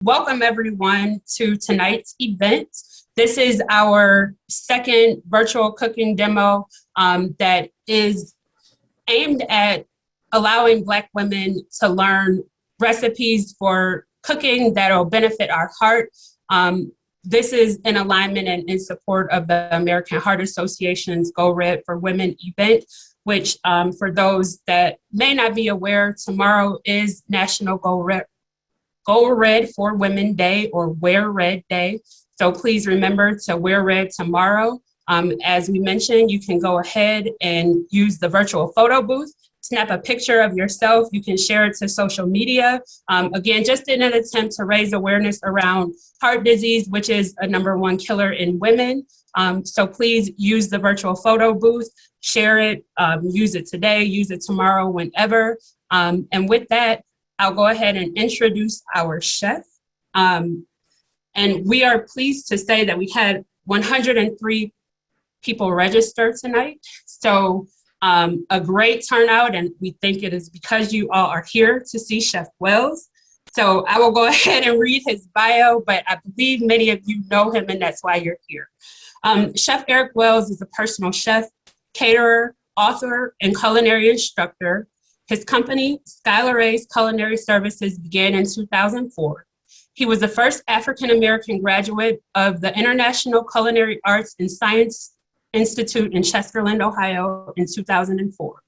Welcome everyone to tonight's event. This is our second virtual cooking demo that is aimed at allowing Black women to learn recipes for cooking that will benefit our heart. This is in alignment and in support of the American Heart Association's Go Red for Women event, which for those that may not be aware, tomorrow is National Go Red for Women Day, or Wear Red Day. So please remember to wear red tomorrow. As we mentioned, you can go ahead and use the virtual photo booth, snap a picture of yourself. You can share it to social media. Again, just in an attempt to raise awareness around heart disease, which is a #1 killer in women. So please use the virtual photo booth, share it, use it today, use it tomorrow, whenever. And with that, I'll go ahead and introduce our chef. And we are pleased to say that we had 103 people register tonight. So a great turnout, and we think it is because you all are here to see Chef Wells. So I will go ahead and read his bio, but I believe many of you know him, and that's why you're here. Chef Eric Wells is a personal chef, caterer, author, and culinary instructor. His company, Skylar A's Culinary Services, began in 2004. He was the first African-American graduate of the International Culinary Arts and Science Institute in Chesterland, Ohio in 2004.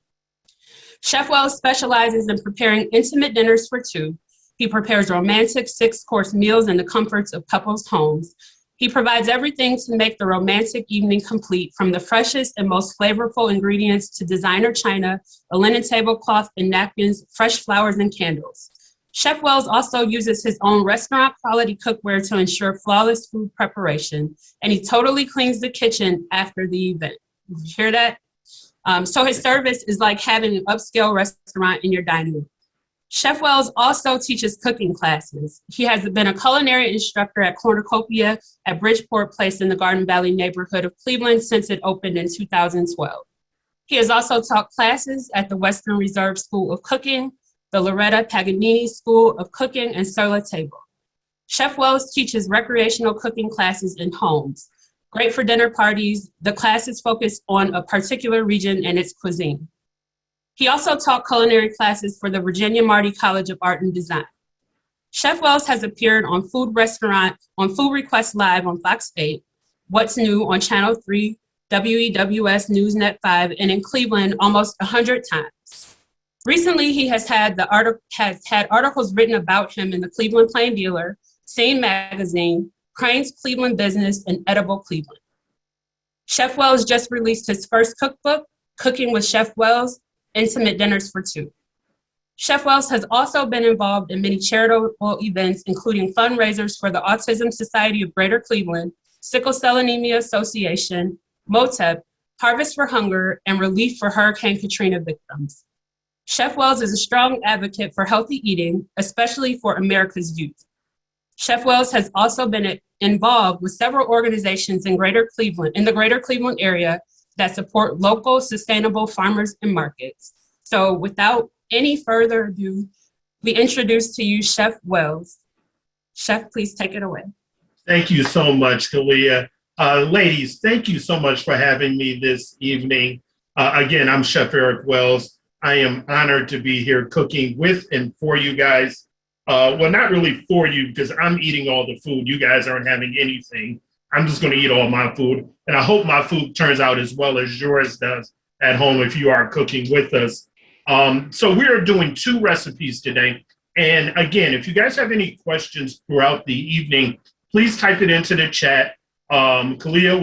Chef Wells specializes in preparing intimate dinners for two. He prepares romantic 6-course meals in the comforts of couples' homes. He provides everything to make the romantic evening complete, from the freshest and most flavorful ingredients to designer china, a linen tablecloth and napkins, fresh flowers and candles. Chef Wells also uses his own restaurant quality cookware to ensure flawless food preparation, and he totally cleans the kitchen after the event. You hear that? So his service is like having an upscale restaurant in your dining room. Chef Wells also teaches cooking classes. He has been a culinary instructor at Cornucopia at Bridgeport Place in the Garden Valley neighborhood of Cleveland since it opened in 2012. He has also taught classes at the Western Reserve School of Cooking, the Loretta Paganini School of Cooking, and Sur La Table. Chef Wells teaches recreational cooking classes in homes. Great for dinner parties. The classes focus on a particular region and its cuisine. He also taught culinary classes for the Virginia Marty College of Art and Design. Chef Wells has appeared on Food Request Live on Fox 8, What's New on Channel 3, WEWS Newsnet 5, and in Cleveland almost 100 times. Recently, he has had articles written about him in the Cleveland Plain Dealer, Scene Magazine, Crane's Cleveland Business, and Edible Cleveland. Chef Wells just released his first cookbook, Cooking with Chef Wells, Intimate Dinners for Two. Chef Wells has also been involved in many charitable events, including fundraisers for the Autism Society of Greater Cleveland, Sickle Cell Anemia Association, MOTEP, Harvest for Hunger, and Relief for Hurricane Katrina victims. Chef Wells is a strong advocate for healthy eating, especially for America's youth. Chef Wells has also been involved with several organizations in the Greater Cleveland area that support local, sustainable farmers and markets. So without any further ado, we introduce to you Chef Wells. Chef, please take it away. Thank you so much, Kalia. Ladies, thank you so much for having me this evening. Again, I'm Chef Eric Wells. I am honored to be here cooking with and for you guys. Well, not really for you, because I'm eating all the food. You guys aren't having anything. I'm just going to eat all my food. And I hope my food turns out as well as yours does at home if you are cooking with us. So we are doing 2 recipes today. And again, if you guys have any questions throughout the evening, please type it into the chat. Kalia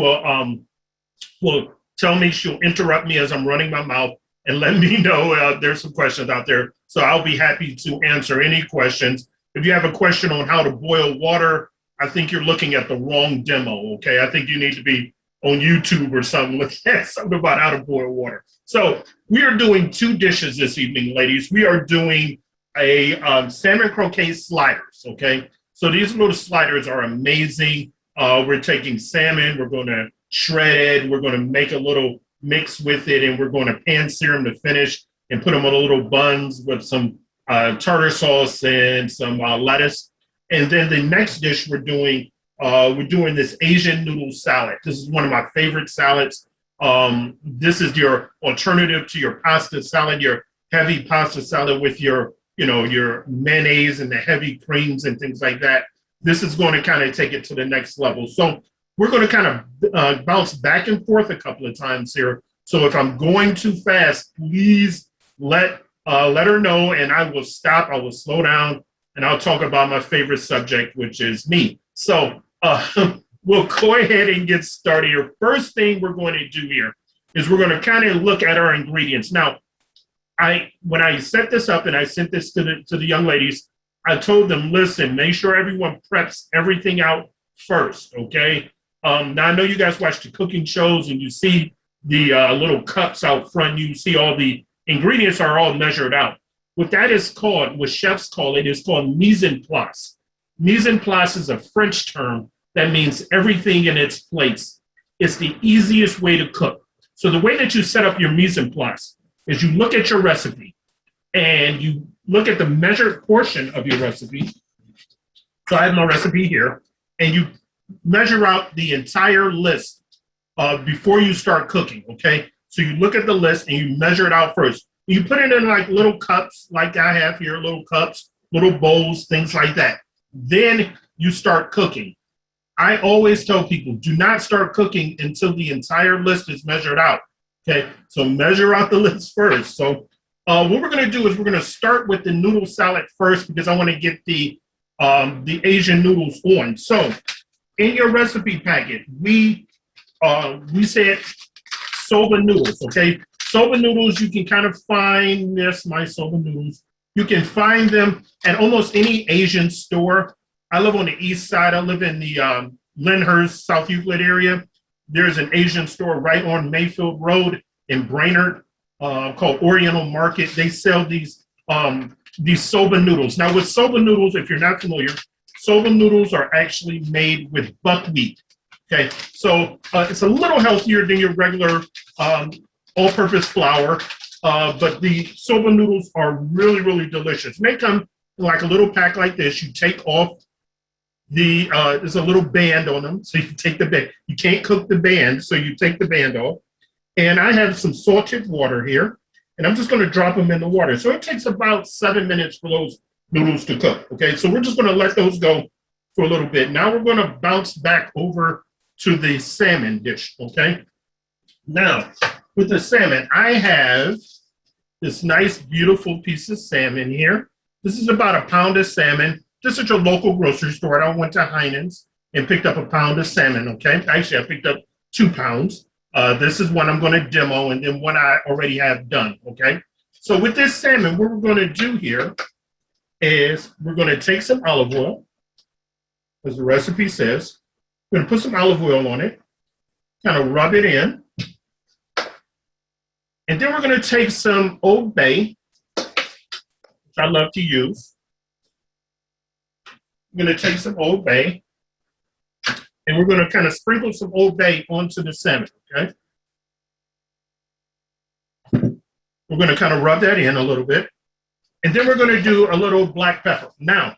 will tell me, she'll interrupt me as I'm running my mouth and let me know there's some questions out there. So I'll be happy to answer any questions. If you have a question on how to boil water, I think you're looking at the wrong demo, okay? I think you need to be on YouTube or something, looking at something about how to boil water. So we are doing 2 dishes this evening, ladies. We are doing a salmon croquet sliders, okay? So these little sliders are amazing. We're taking salmon, we're gonna shred it, we're gonna make a little mix with it, and we're gonna pan sear them to finish and put them on little buns with some tartar sauce and some lettuce. And then the next dish we're doing this Asian noodle salad. This is one of my favorite salads. This is your alternative to your pasta salad, your heavy pasta salad with your mayonnaise and the heavy creams and things like that. This is going to kind of take it to the next level. So we're going to kind of bounce back and forth a couple of times here. So if I'm going too fast, please let her know, and I will stop. I will slow down, and I'll talk about my favorite subject, which is me. So we'll go ahead and get started here. First thing we're going to do here is we're going to kind of look at our ingredients. Now, when I set this up and I sent this to the young ladies, I told them, listen, make sure everyone preps everything out first, okay? Now, I know you guys watch the cooking shows and you see the little cups out front. You see all the ingredients are all measured out. What that is called, what chefs call it, is called mise en place. Mise en place is a French term that means everything in its place. It's the easiest way to cook. So the way that you set up your mise en place is you look at your recipe and you look at the measured portion of your recipe. So I have my recipe here, and you measure out the entire list before you start cooking, okay? So you look at the list and you measure it out first. You put it in like little cups, like I have here, little cups, little bowls, things like that. Then you start cooking. I always tell people, do not start cooking until the entire list is measured out. Okay, so measure out the list first. So what we're going to do is we're going to start with the noodle salad first because I want to get the Asian noodles on. So in your recipe packet, we said soba noodles. Okay, soba noodles, you can kind of find my soba noodles. You can find them at almost any Asian store. I live on the east side. I live in the Lyndhurst, South Euclid area. There's an Asian store right on Mayfield Road in Brainerd called Oriental Market. They sell these soba noodles. Now with soba noodles, if you're not familiar, soba noodles are actually made with buckwheat. Okay, so it's a little healthier than your regular all-purpose flour, but the soba noodles are really, really delicious. They come in like a little pack like this. You take off there's a little band on them, so you take the band. You can't cook the band, so you take the band off. And I have some salted water here, and I'm just going to drop them in the water. So it takes about 7 minutes for those noodles to cook. Okay, so we're just going to let those go for a little bit. Now we're going to bounce back over to the salmon dish. Okay, now with the salmon, I have this nice, beautiful piece of salmon here. This is about a pound of salmon. This is your local grocery store. I went to Heinen's and picked up a pound of salmon, okay? Actually, I picked up 2 pounds. This is one I'm going to demo, and then one I already have done, okay? So with this salmon, what we're going to do here is we're going to take some olive oil, as the recipe says. We're going to put some olive oil on it, kind of rub it in. And then we're going to take some Old Bay, which I love to use. I'm going to take some Old Bay, and we're going to kind of sprinkle some Old Bay onto the salmon, okay? We're going to kind of rub that in a little bit, and then we're going to do a little black pepper. Now,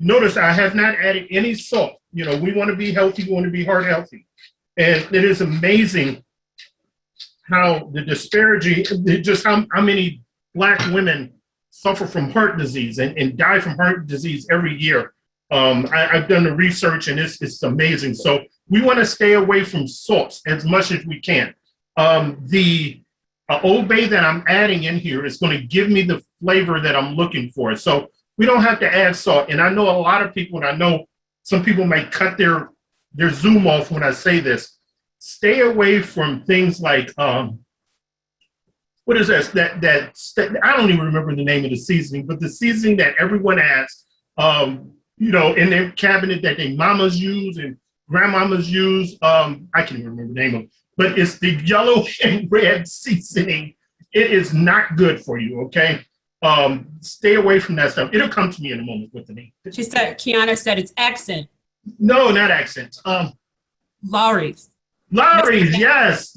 notice I have not added any salt. You know, we want to be healthy, we want to be heart healthy. And it is amazing how the disparity, just how many Black women suffer from heart disease and die from heart disease every year. I've done the research, and it's amazing. So we want to stay away from salts as much as we can. The Old Bay that I'm adding in here is going to give me the flavor that I'm looking for. So we don't have to add salt. And I know a lot of people, and I know some people may cut their zoom off when I say this. Stay away from things like, what is this? I don't even remember the name of the seasoning, but the seasoning that everyone has, in their cabinet that their mamas use and grandmamas use. I can't even remember the name of it, but it's the yellow and red seasoning. It is not good for you, okay? Stay away from that stuff. It'll come to me in a moment with the name. Kiana said it's accent. No, not accent. Lawry's. Lawry's, yes.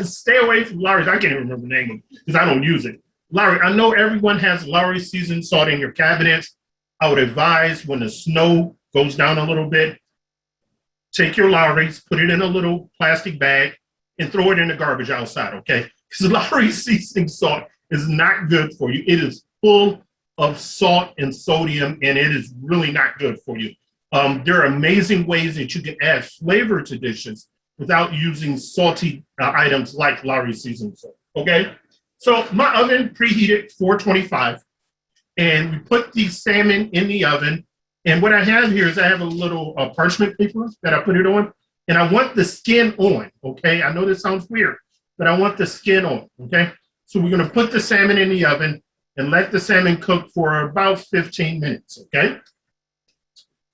Stay away from Lawry's. I can't even remember the name of it because I don't use it. Lawry, I know everyone has Lawry's seasoned salt in your cabinets. I would advise when the snow goes down a little bit, take your Lowry's, put it in a little plastic bag, and throw it in the garbage outside, okay? Because Lowry seasoning salt is not good for you. It is full of salt and sodium, and it is really not good for you. There are amazing ways that you can add flavor to dishes without using salty items like Lowry seasoning salt, okay? So my oven preheated 425, and we put the salmon in the oven. And what I have here is I have a little parchment paper that I put it on, and I want the skin on, okay? I know this sounds weird, but I want the skin on, okay? So we're gonna put the salmon in the oven and let the salmon cook for about 15 minutes, okay?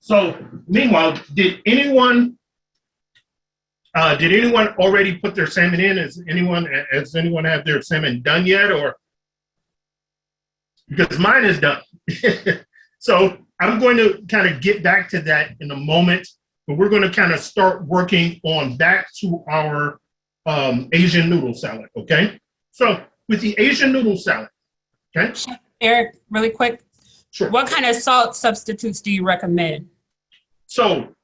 So meanwhile, did anyone already put their salmon in? Has anyone have their salmon done yet? Or because mine is done. So I'm going to kind of get back to that in a moment, but we're going to kind of start working on back to our Asian noodle salad, okay? So with the Asian noodle salad, okay? Eric, really quick. Sure. What kind of salt substitutes do you recommend? So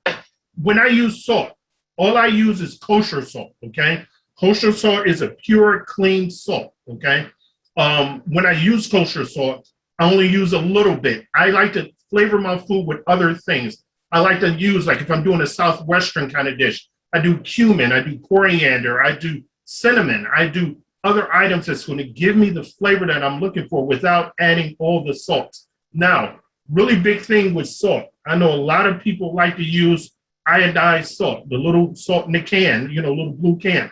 when I use salt, all I use is kosher salt, okay? Kosher salt is a pure, clean salt, okay? When I use kosher salt, I only use a little bit. I like to flavor my food with other things. I like to use, like if I'm doing a Southwestern kind of dish, I do cumin, I do coriander, I do cinnamon, I do other items that's going to give me the flavor that I'm looking for without adding all the salt. Now, really big thing with salt. I know a lot of people like to use iodized salt, the little salt in the can, little blue can.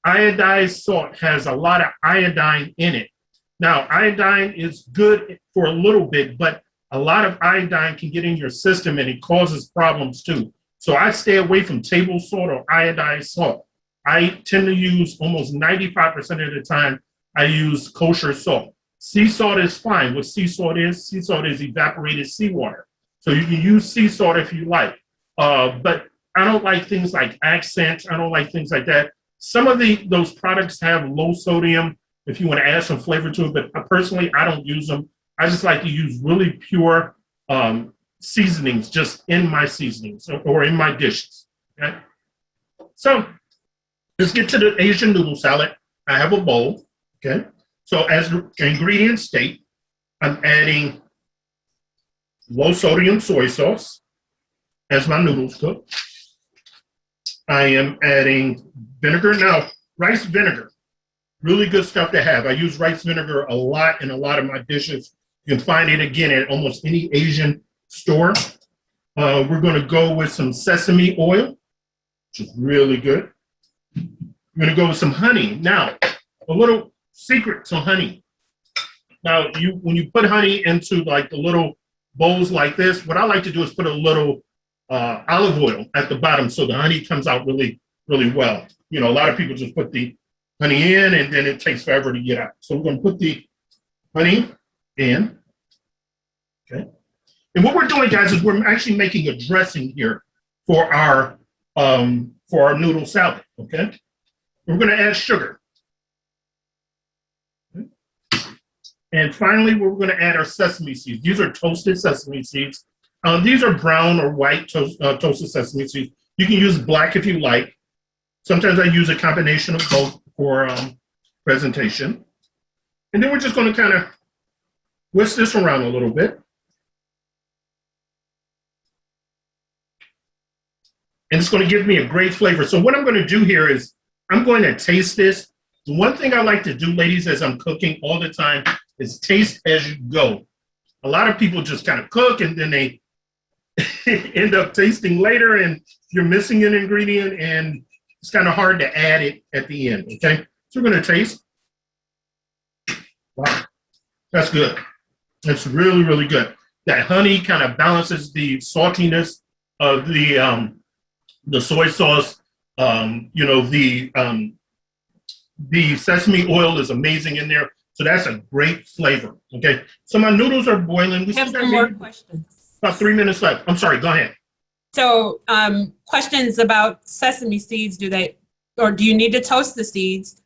Iodized salt has a lot of iodine in it. Now, iodine is good for a little bit, but a lot of iodine can get in your system and it causes problems too. So I stay away from table salt or iodized salt. I tend to use almost 95% of the time, I use kosher salt. Sea salt is fine. What sea salt is evaporated seawater. So you can use sea salt if you like. But I don't like things like accent. I don't like things like that. Some of those products have low sodium if you want to add some flavor to it, but personally, I don't use them. I just like to use really pure seasonings just in my seasonings or in my dishes, okay? So let's get to the Asian noodle salad. I have a bowl, okay? So as the ingredients state, I'm adding low sodium soy sauce as my noodles cook. I am adding vinegar. Now, rice vinegar, really good stuff to have. I use rice vinegar a lot in a lot of my dishes. You can find it again at almost any Asian store. We're going to go with some sesame oil, which is really good. We're going to go with some honey. Now, a little secret to honey. Now, when you put honey into like the little bowls like this, what I like to do is put a little olive oil at the bottom so the honey comes out really, really well. A lot of people just put the honey in and then it takes forever to get out. So we're going to put the honey in, okay? And what we're doing, guys, is we're actually making a dressing here for our noodle salad, okay? We're going to add sugar. Okay. And finally, we're going to add our sesame seeds. These are toasted sesame seeds. These are brown or white toasted sesame seeds. You can use black if you like. Sometimes I use a combination of both for presentation. And then we're just going to kind of whisk this around a little bit. And it's going to give me a great flavor. So what I'm going to do here is I'm going to taste this. The one thing I like to do, ladies, as I'm cooking all the time is taste as you go. A lot of people just kind of cook and then they end up tasting later and you're missing an ingredient and it's kind of hard to add it at the end, okay? So we're going to taste. Wow, that's good. That's really, really good. That honey kind of balances the saltiness of the soy sauce. The sesame oil is amazing in there. So that's a great flavor, okay? So my noodles are boiling. We have still some got more questions. about 3 minutes left. I'm sorry, go ahead. So questions about sesame seeds, do you need to toast the seeds?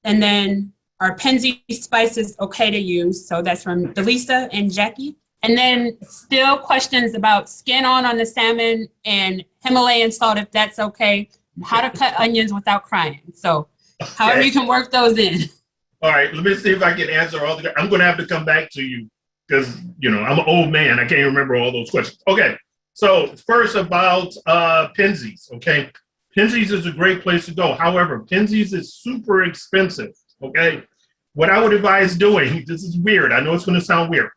And then are Penzi spices okay to use? So that's from Delisa and Jackie. And then still questions about skin on the salmon and Himalayan salt, if that's okay. How to cut onions without crying. So however you can work those in. All right, let me see if I can answer all the. I'm going to have to come back to you because, I'm an old man. I can't remember all those questions. Okay, so first about Penzies, okay? Penzies is a great place to go. However, Penzies is super expensive, okay? What I would advise doing, this is weird. I know it's going to sound weird.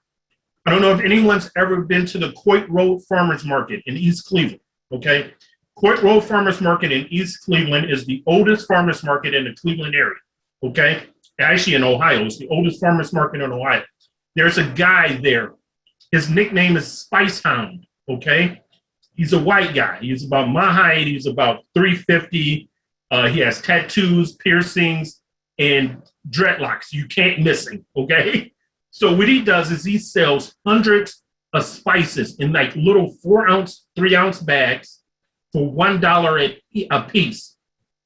I don't know if anyone's ever been to the Coit Road Farmers Market in East Cleveland, okay? Coit Road Farmers Market in East Cleveland is the oldest farmers market in the Cleveland area, okay? Actually in Ohio, it's the oldest farmers market in Ohio. There's a guy there. His nickname is Spice Hound, okay? He's a white guy. He's about my height. He's about 350. He has tattoos, piercings, and dreadlocks. You can't miss him, okay? So what he does is he sells hundreds of spices in like little 4-ounce, 3-ounce bags for $1 a piece.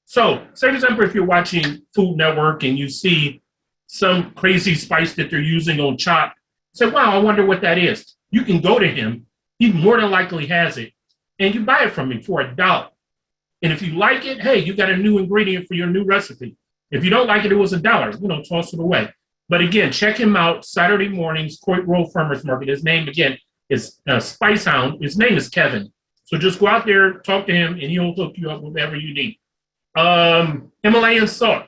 So, say for example, if you're watching Food Network and you see some crazy spice that they're using on Chop, say, wow, I wonder what that is. You can go to him. He more than likely has it. And you buy it from him for $1. And if you like it, hey, you got a new ingredient for your new recipe. If you don't like it, it was $1. Toss it away. But again, check him out Saturday mornings, Coit Road Farmers Market. His name, again, is Spice Hound. His name is Kevin. So just go out there, talk to him, and he'll hook you up with whatever you need. Himalayan salt.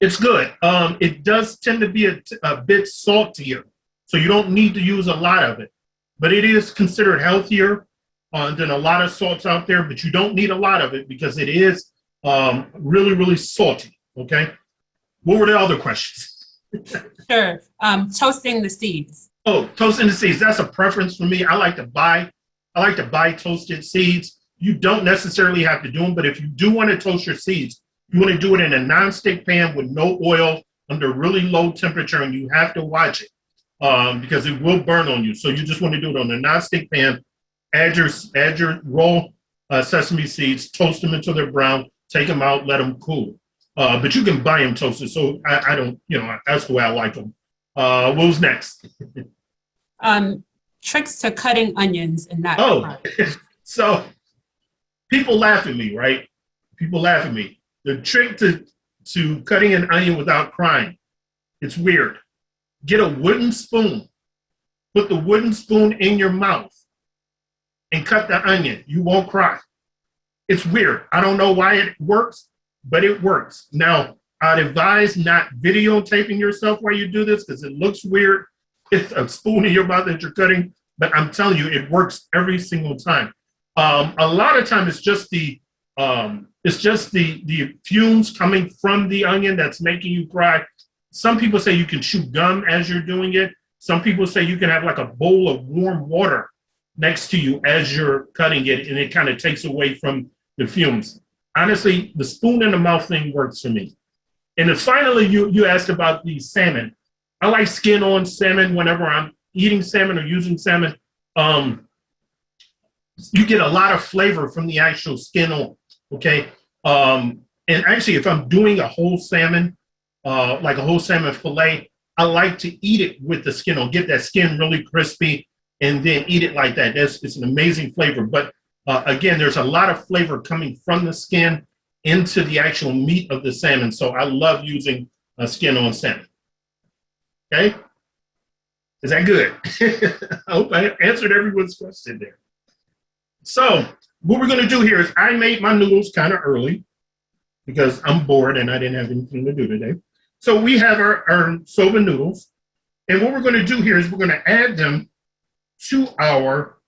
It's good. It does tend to be a bit saltier, so you don't need to use a lot of it. But it is considered healthier than a lot of salts out there, but you don't need a lot of it because it is really, really salty, okay? What were the other questions? Sure. Toasting the seeds. Oh, toasting the seeds. That's a preference for me. I like to buy toasted seeds. You don't necessarily have to do them, but if you do want to toast your seeds, you want to do it in a nonstick pan with no oil under really low temperature, and you have to watch it because it will burn on you. So you just want to do it on a nonstick pan. Add your raw sesame seeds, toast them until they're brown, take them out, let them cool. But you can buy them toasted. So I don't, that's the way I like them. What was next? Tricks to cutting onions and not. Oh, so people laugh at me, right? People laugh at me. The trick to cutting an onion without crying, it's weird. Get a wooden spoon, put the wooden spoon in your mouth, and cut the onion. You won't cry. It's weird. I don't know why it works, but it works. Now, I'd advise not videotaping yourself while you do this because it looks weird. It's a spoon in your mouth that you're cutting, but I'm telling you, it works every single time. A lot of times it's just the fumes coming from the onion that's making you cry. Some people say you can chew gum as you're doing it. Some people say you can have like a bowl of warm water next to you as you're cutting it, and it kind of takes away from the fumes. Honestly, the spoon in the mouth thing works for me. And then finally, you asked about the salmon. I like skin on salmon whenever I'm eating salmon or using salmon. You get a lot of flavor from the actual skin on, okay? And actually, if I'm doing a whole salmon, like a whole salmon fillet, I like to eat it with the skin on, get that skin really crispy, and then eat it like that. It's an amazing flavor. But again, there's a lot of flavor coming from the skin into the actual meat of the salmon. So I love using skin on salmon. Okay? Is that good? I hope I answered everyone's question there. So what we're going to do here is I made my noodles kind of early because I'm bored and I didn't have anything to do today. So we have our soba noodles. And what we're going to do here is we're going to add them to our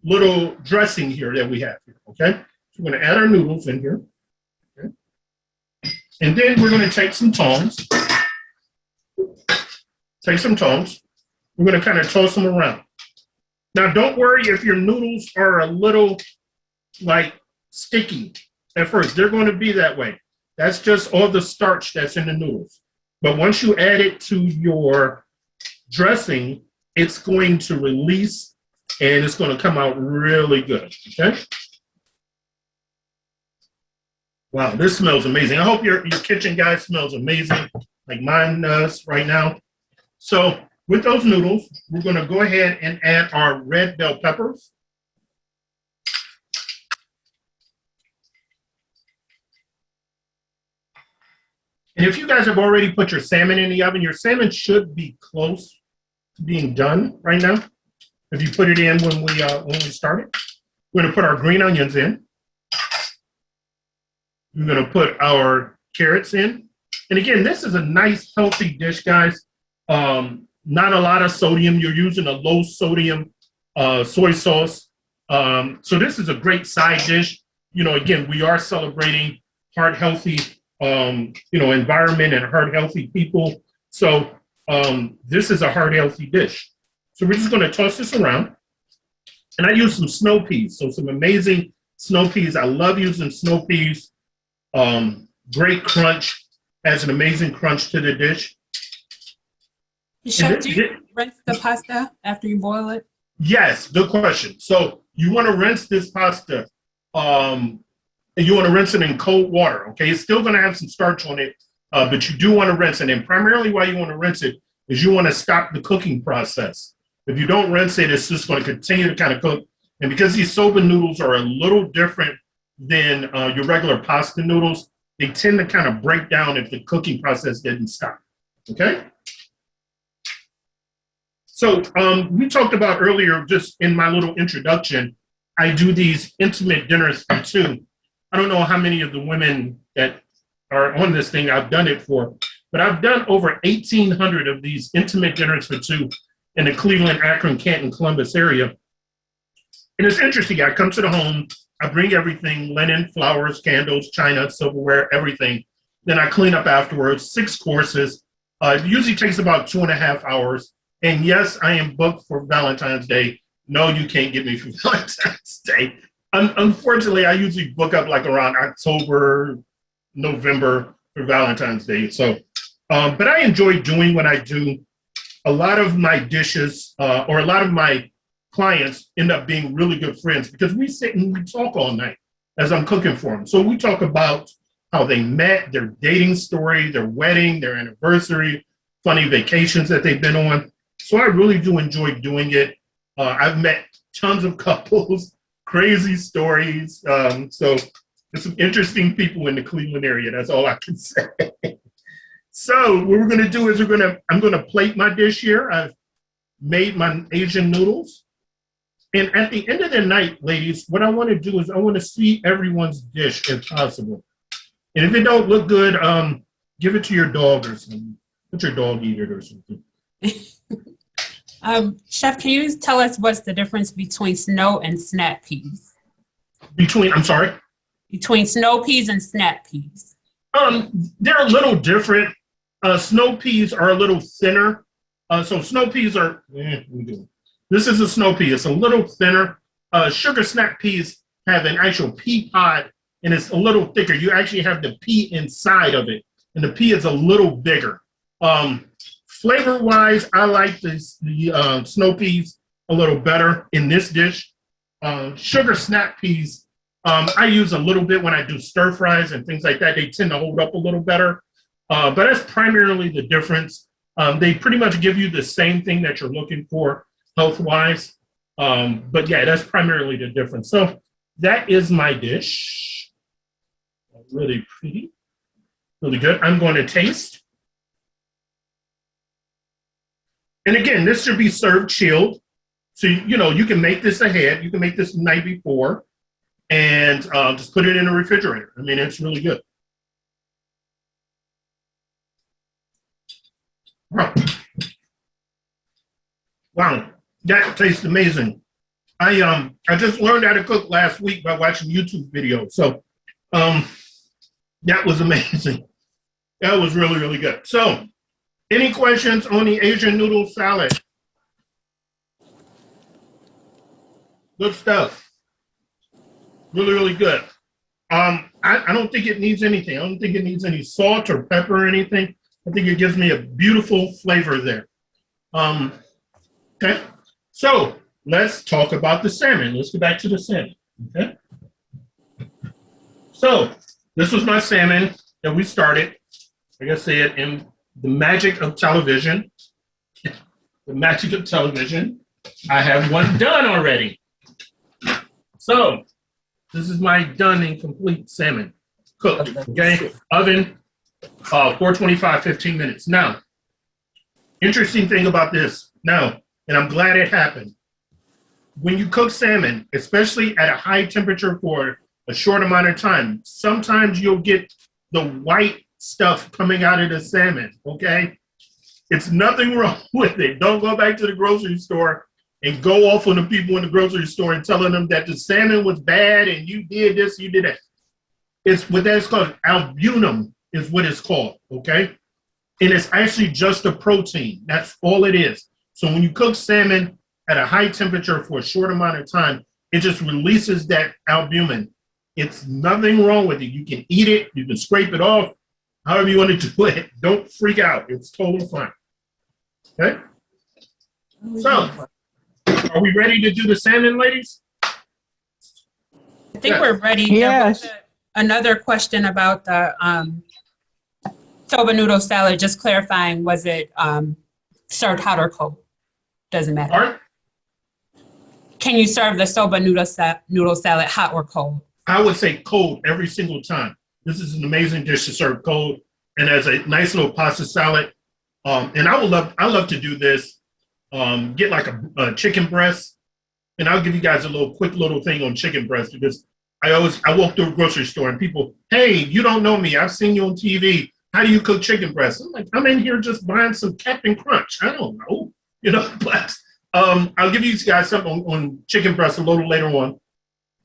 little dressing here that we have here, okay? So we're going to add our noodles in here. Okay? And then we're going to take some tongs. We're going to kind of toss them around. Now, don't worry if your noodles are a little, sticky at first. They're going to be that way. That's just all the starch that's in the noodles. But once you add it to your dressing, it's going to release, and it's going to come out really good, okay? Wow, this smells amazing. I hope your kitchen, guys, smells amazing, like mine does right now. So with those noodles, we're going to go ahead and add our red bell peppers. And if you guys have already put your salmon in the oven, your salmon should be close to being done right now. If you put it in when we started, we're going to put our green onions in. We're going to put our carrots in. And again, this is a nice, healthy dish, guys. Not a lot of sodium. You're using a low sodium soy sauce. So this is a great side dish. Again, we are celebrating heart healthy, environment and heart healthy people. So this is a heart healthy dish. So we're just going to toss this around. And I use some snow peas. So some amazing snow peas. I love using snow peas. Great crunch. Adds an amazing crunch to the dish. Chef, do you rinse the pasta after you boil it? Yes, good question. So you want to rinse this pasta, and you want to rinse it in cold water, okay? It's still going to have some starch on it, but you do want to rinse it. And primarily why you want to rinse it is you want to stop the cooking process. If you don't rinse it, it's just going to continue to kind of cook. And because these soba noodles are a little different than your regular pasta noodles, they tend to kind of break down if the cooking process didn't stop, okay? So we talked about earlier, just in my little introduction, I do these intimate dinners for two. I don't know how many of the women that are on this thing I've done it for, but I've done over 1,800 of these intimate dinners for two in the Cleveland, Akron, Canton, Columbus area. And it's interesting, I come to the home, I bring everything, linen, flowers, candles, china, silverware, everything. Then I clean up afterwards, 6 courses. It usually takes about 2.5 hours. And yes, I am booked for Valentine's Day. No, you can't get me for Valentine's Day. Unfortunately, I usually book up like around October, November for Valentine's Day. So, but I enjoy doing what I do. A lot of my dishes or a lot of my clients end up being really good friends because we sit and we talk all night as I'm cooking for them. So we talk about how they met, their dating story, their wedding, their anniversary, funny vacations that they've been on. So I really do enjoy doing it. I've met tons of couples, crazy stories. So there's some interesting people in the Cleveland area. That's all I can say. So what we're going to do is I'm going to plate my dish here. I've made my Asian noodles. And at the end of the night, ladies, what I want to do is I want to see everyone's dish if possible. And if it don't look good, give it to your dog or something. Let your dog eat it or something. Chef, can you tell us what's the difference between snow and snap peas? I'm sorry? Between snow peas and snap peas. They're a little different. Snow peas are a little thinner. So snow peas are, this is a snow pea. It's a little thinner. Sugar snap peas have an actual pea pod, and it's a little thicker. You actually have the pea inside of it, and the pea is a little bigger. Flavor-wise, I like the snow peas a little better in this dish. Sugar snap peas, I use a little bit when I do stir fries and things like that. They tend to hold up a little better. But that's primarily the difference. They pretty much give you the same thing that you're looking for health-wise. But yeah, that's primarily the difference. So that is my dish. Really pretty, really good. I'm going to taste. And again, this should be served chilled. So, you can make this ahead. You can make this the night before and just put it in the refrigerator. I mean, it's really good. Wow, that tastes amazing. I just learned how to cook last week by watching YouTube videos. So that was amazing. That was really, really good. So any questions on the Asian noodle salad? Good stuff. Really, really good. I don't think it needs anything. I don't think it needs any salt or pepper or anything. I think it gives me a beautiful flavor there. Okay, so let's talk about the salmon. Let's get back to the salmon, okay? So this was my salmon that we started, like I said, in the magic of television. the magic of television, I have one done already. So this is my done and complete salmon cooked, okay? Oven, 425, 15 minutes. Now, interesting thing about this now, and I'm glad it happened. When you cook salmon, especially at a high temperature for a short amount of time, sometimes you'll get the white stuff coming out of the salmon, okay? It's nothing wrong with it. Don't go back to the grocery store and go off on the people in the grocery store and telling them that the salmon was bad and you did this, you did that. It's what that's called, albumin is what it's called, okay? And it's actually just a protein. That's all it is. So when you cook salmon at a high temperature for a short amount of time, it just releases that albumin. It's nothing wrong with it. You can eat it, you can scrape it off, however you want to do it. Don't freak out. It's totally fine. Okay? So, are we ready to do the salmon, ladies? I think we're ready. Yes. There was another question about the soba noodle salad, just clarifying, was it served hot or cold? Doesn't matter. All right. Can you serve the soba noodle salad hot or cold? I would say cold every single time. This is an amazing dish to serve cold and as a nice little pasta salad. And I love to do this. Get like a chicken breast, and I'll give you guys a quick little thing on chicken breast because I walk through a grocery store and people, hey, you don't know me. I've seen you on TV. How do you cook chicken breast? I'm like, I'm in here just buying some Captain Crunch. I don't know, but I'll give you guys something on chicken breast a little later on.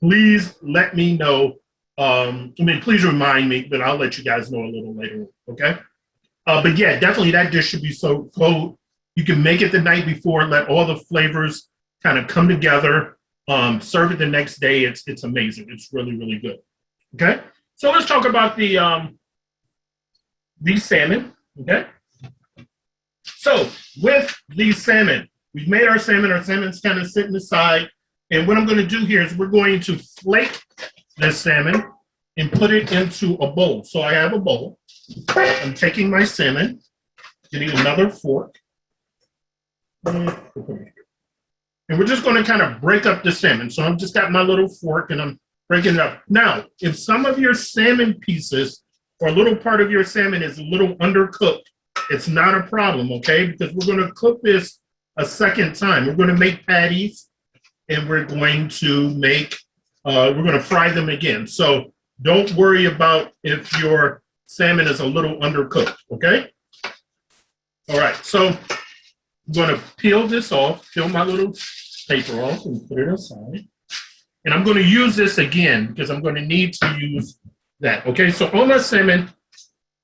Please let me know. Please remind me, but I'll let you guys know a little later on, okay? But yeah, definitely that dish should be so cold. You can make it the night before, let all the flavors kind of come together, serve it the next day. It's amazing. It's really, really good, okay? So let's talk about the salmon, okay? So with the salmon, we've made our salmon. Our salmon's kind of sitting aside. And what I'm going to do here is we're going to flake this salmon and put it into a bowl. So I have a bowl. I'm taking my salmon, getting another fork. And we're just going to kind of break up the salmon. So I've just got my little fork and I'm breaking it up. Now, if some of your salmon pieces or a little part of your salmon is a little undercooked, it's not a problem, okay? Because we're going to cook this a second time. We're going to make patties and we're going to fry them again. So don't worry about if your salmon is a little undercooked, okay? All right, so I'm going to peel this off, peel my little paper off and put it aside. And I'm going to use this again because I'm going to need to use that, okay? So all my salmon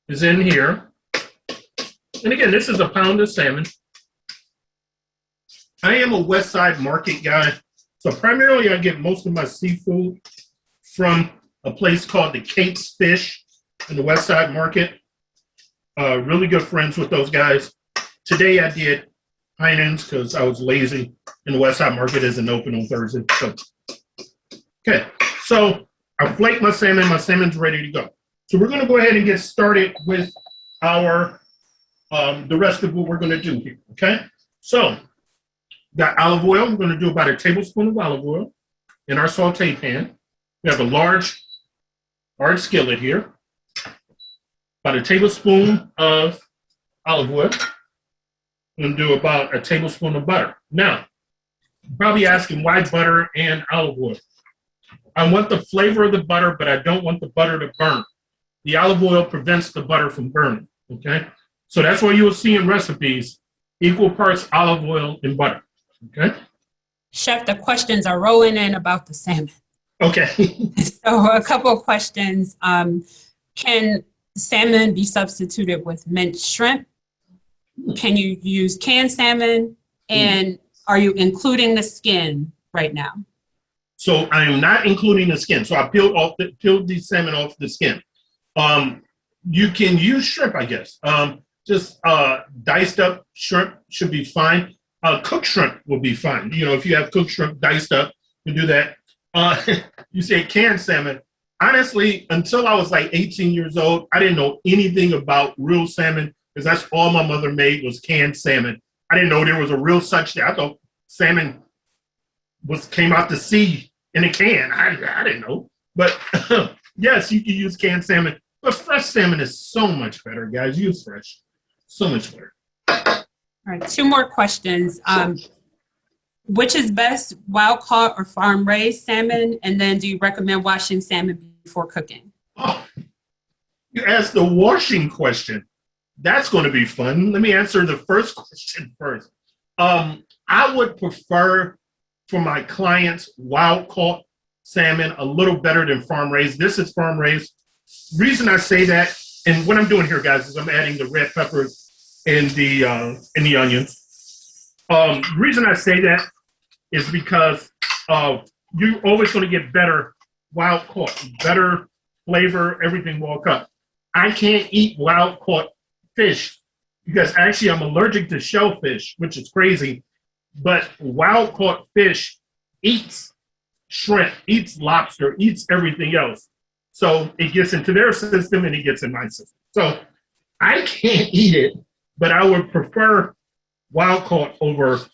is in here. And again, this is a pound of salmon. I am a West Side Market guy. So primarily I get most of my seafood from a place called the Kate's Fish in the West Side Market. Really good friends with those guys. Today I did Heinen's because I was lazy and the West Side Market isn't open on Thursday. So, okay, so I flaked my salmon. My salmon's ready to go. So we're going to go ahead and get started with our the rest of what we're going to do here, okay? So got olive oil. I'm going to do about a tablespoon of olive oil in our saute pan. We have a large skillet here. About a tablespoon of olive oil. I'm going to do about a tablespoon of butter. Now, you're probably asking why butter and olive oil. I want the flavor of the butter, but I don't want the butter to burn. The olive oil prevents the butter from burning, okay? So that's why you will see in recipes equal parts olive oil and butter. Okay. Chef, the questions are rolling in about the salmon. Okay. So a couple of questions. Can salmon be substituted with minced shrimp? Can you use canned salmon? And are you including the skin right now? So I am not including the skin. So I peeled the salmon off the skin. You can use shrimp, I guess. Just diced up shrimp should be fine. Cooked shrimp will be fine. If you have cooked shrimp diced up, you can do that. You say canned salmon. Honestly, until I was like 18 years old, I didn't know anything about real salmon because that's all my mother made was canned salmon. I didn't know there was a real such thing. I thought salmon came out the sea in a can. I didn't know. But yes, you can use canned salmon. But fresh salmon is so much better, guys. Use fresh. So much better. All right, two more questions. Which is best, wild caught or farm raised salmon? And then do you recommend washing salmon before cooking? Oh, you asked the washing question. That's going to be fun. Let me answer the first question first. I would prefer for my clients wild caught salmon a little better than farm raised. This is farm raised. Reason I say that, and what I'm doing here, guys, is I'm adding the red peppers and the onions. Reason I say that is because you're always going to get better wild caught, better flavor, everything wild caught. I can't eat wild caught fish because actually I'm allergic to shellfish, which is crazy. But wild caught fish eats shrimp, eats lobster, eats everything else. So it gets into their system and it gets in my system. So I can't eat it, but I would prefer wild caught over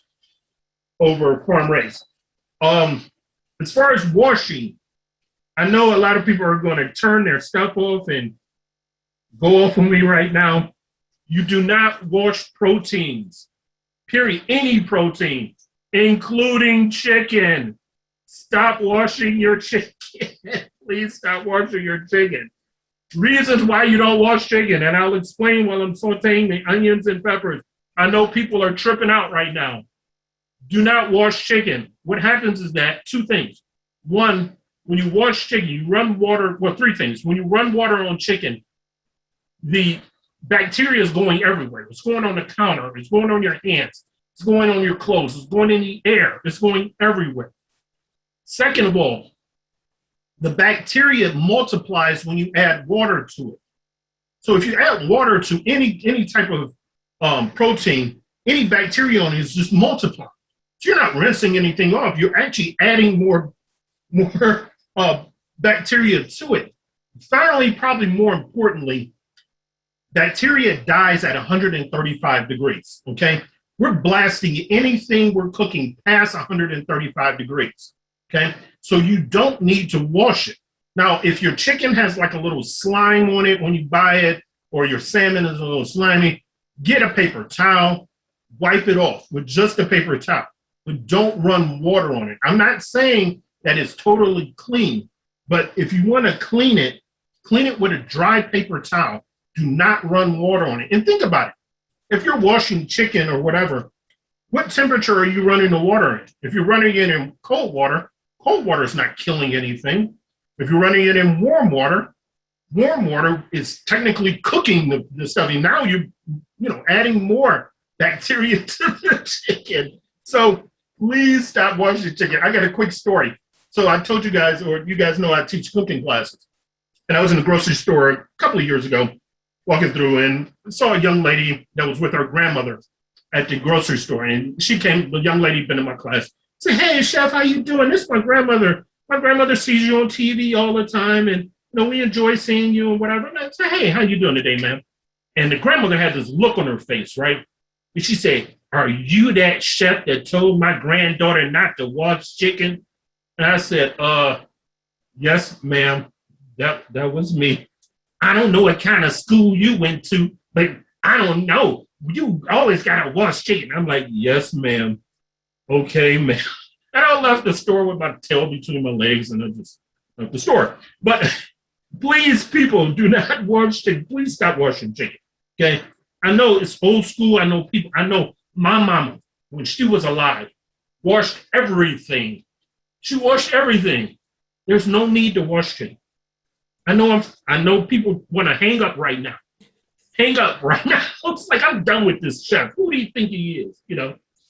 farm raised. As far as washing, I know a lot of people are going to turn their stuff off and go off on me right now. You do not wash proteins, period. Any protein, including chicken. Stop washing your chicken. Please stop washing your chicken. Reasons why you don't wash chicken, and I'll explain while I'm sauteing the onions and peppers. I know people are tripping out right now. Do not wash chicken. What happens is that two things. One, when you wash chicken, you run water, well, three things. When you run water on chicken, the bacteria is going everywhere. It's going on the counter. It's going on your hands. It's going on your clothes. It's going in the air. It's going everywhere. Second of all, the bacteria multiplies when you add water to it. So if you add water to any type of protein, any bacteria on it is just multiplying. So you're not rinsing anything off. You're actually adding more bacteria to it. Finally, probably more importantly, bacteria dies at 135 degrees, okay? We're blasting anything we're cooking past 135 degrees, okay? So you don't need to wash it. Now, if your chicken has like a little slime on it when you buy it, or your salmon is a little slimy, get a paper towel, wipe it off with just a paper towel, but don't run water on it. I'm not saying that it's totally clean, but if you want to clean it with a dry paper towel. Do not run water on it. And think about it. If you're washing chicken or whatever, what temperature are you running the water in? If you're running it in cold water is not killing anything. If you're running it in warm water is technically cooking the stuff. And now you're adding more bacteria to the chicken. So please stop washing chicken. I got a quick story. So I told you guys, or you guys know I teach cooking classes. And I was in the grocery store a couple of years ago, walking through and saw a young lady that was with her grandmother at the grocery store. And the young lady been in my class, said, "Hey, chef, how you doing? This is my grandmother. My grandmother sees you on TV all the time. And, we enjoy seeing you and whatever." And I said, "Hey, how you doing today, ma'am?" And the grandmother had this look on her face, right? And she said, "Are you that chef that told my granddaughter not to wash chicken?" And I said, "Yes, ma'am, that was me. I don't know what kind of school you went to, but I don't know. You always got to wash chicken." I'm like, "Yes, ma'am. Okay, ma'am." And I left the store with my tail between my legs and I just left the store. But please, people, do not wash chicken. Please stop washing chicken, okay? I know it's old school. I know my mama, when she was alive, washed everything. She washed everything. There's no need to wash chicken. I know people want to hang up right now. Hang up right now. It's like, I'm done with this chef. Who do you think he is?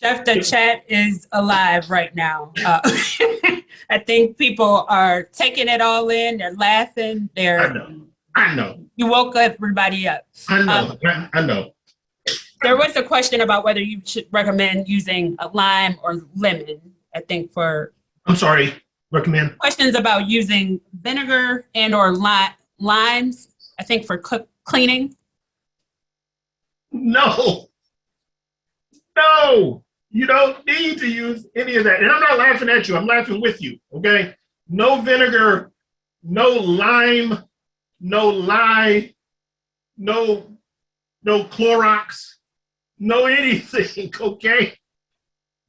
Chef, the chat is alive right now. I think people are taking it all in. They're laughing. I know. You woke everybody up. I know. There was a question about whether you should recommend using a lime or lemon, I think I'm sorry. Recommend? Questions about using vinegar and or limes, I think for cleaning. No. No, you don't need to use any of that. And I'm not laughing at you. I'm laughing with you. Okay. No vinegar, no lime, no lye, no Clorox, no anything. Okay.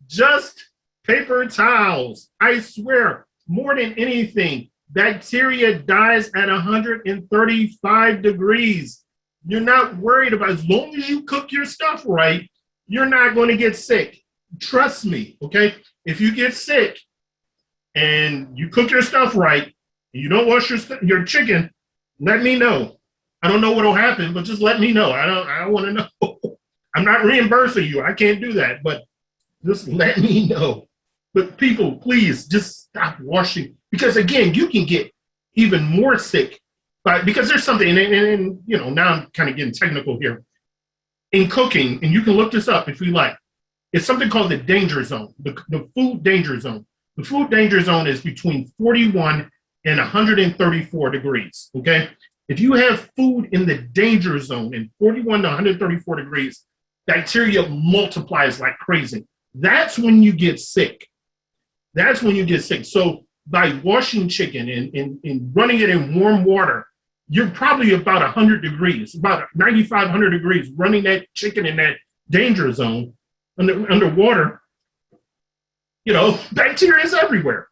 Just paper towels. I swear, more than anything, bacteria dies at 135 degrees. You're not worried about, as long as you cook your stuff right, you're not going to get sick. Trust me, okay? If you get sick and you cook your stuff right, and you don't wash your chicken, let me know. I don't know what will happen, but just let me know. I don't want to know. I'm not reimbursing you. I can't do that, but just let me know. But people, please just stop washing, because again, you can get even more sick. Because there's something, and you know, now I'm kind of getting technical here. In cooking, and you can look this up if you like, it's something called the danger zone, the food danger zone. The food danger zone is between 41 and 134 degrees, okay? If you have food in the danger zone in 41 to 134 degrees, bacteria multiplies like crazy. That's when you get sick. That's when you get sick. So by washing chicken and running it in warm water, you're probably about 100 degrees, about 95, 100 degrees, running that chicken in that danger zone underwater. You know, bacteria is everywhere.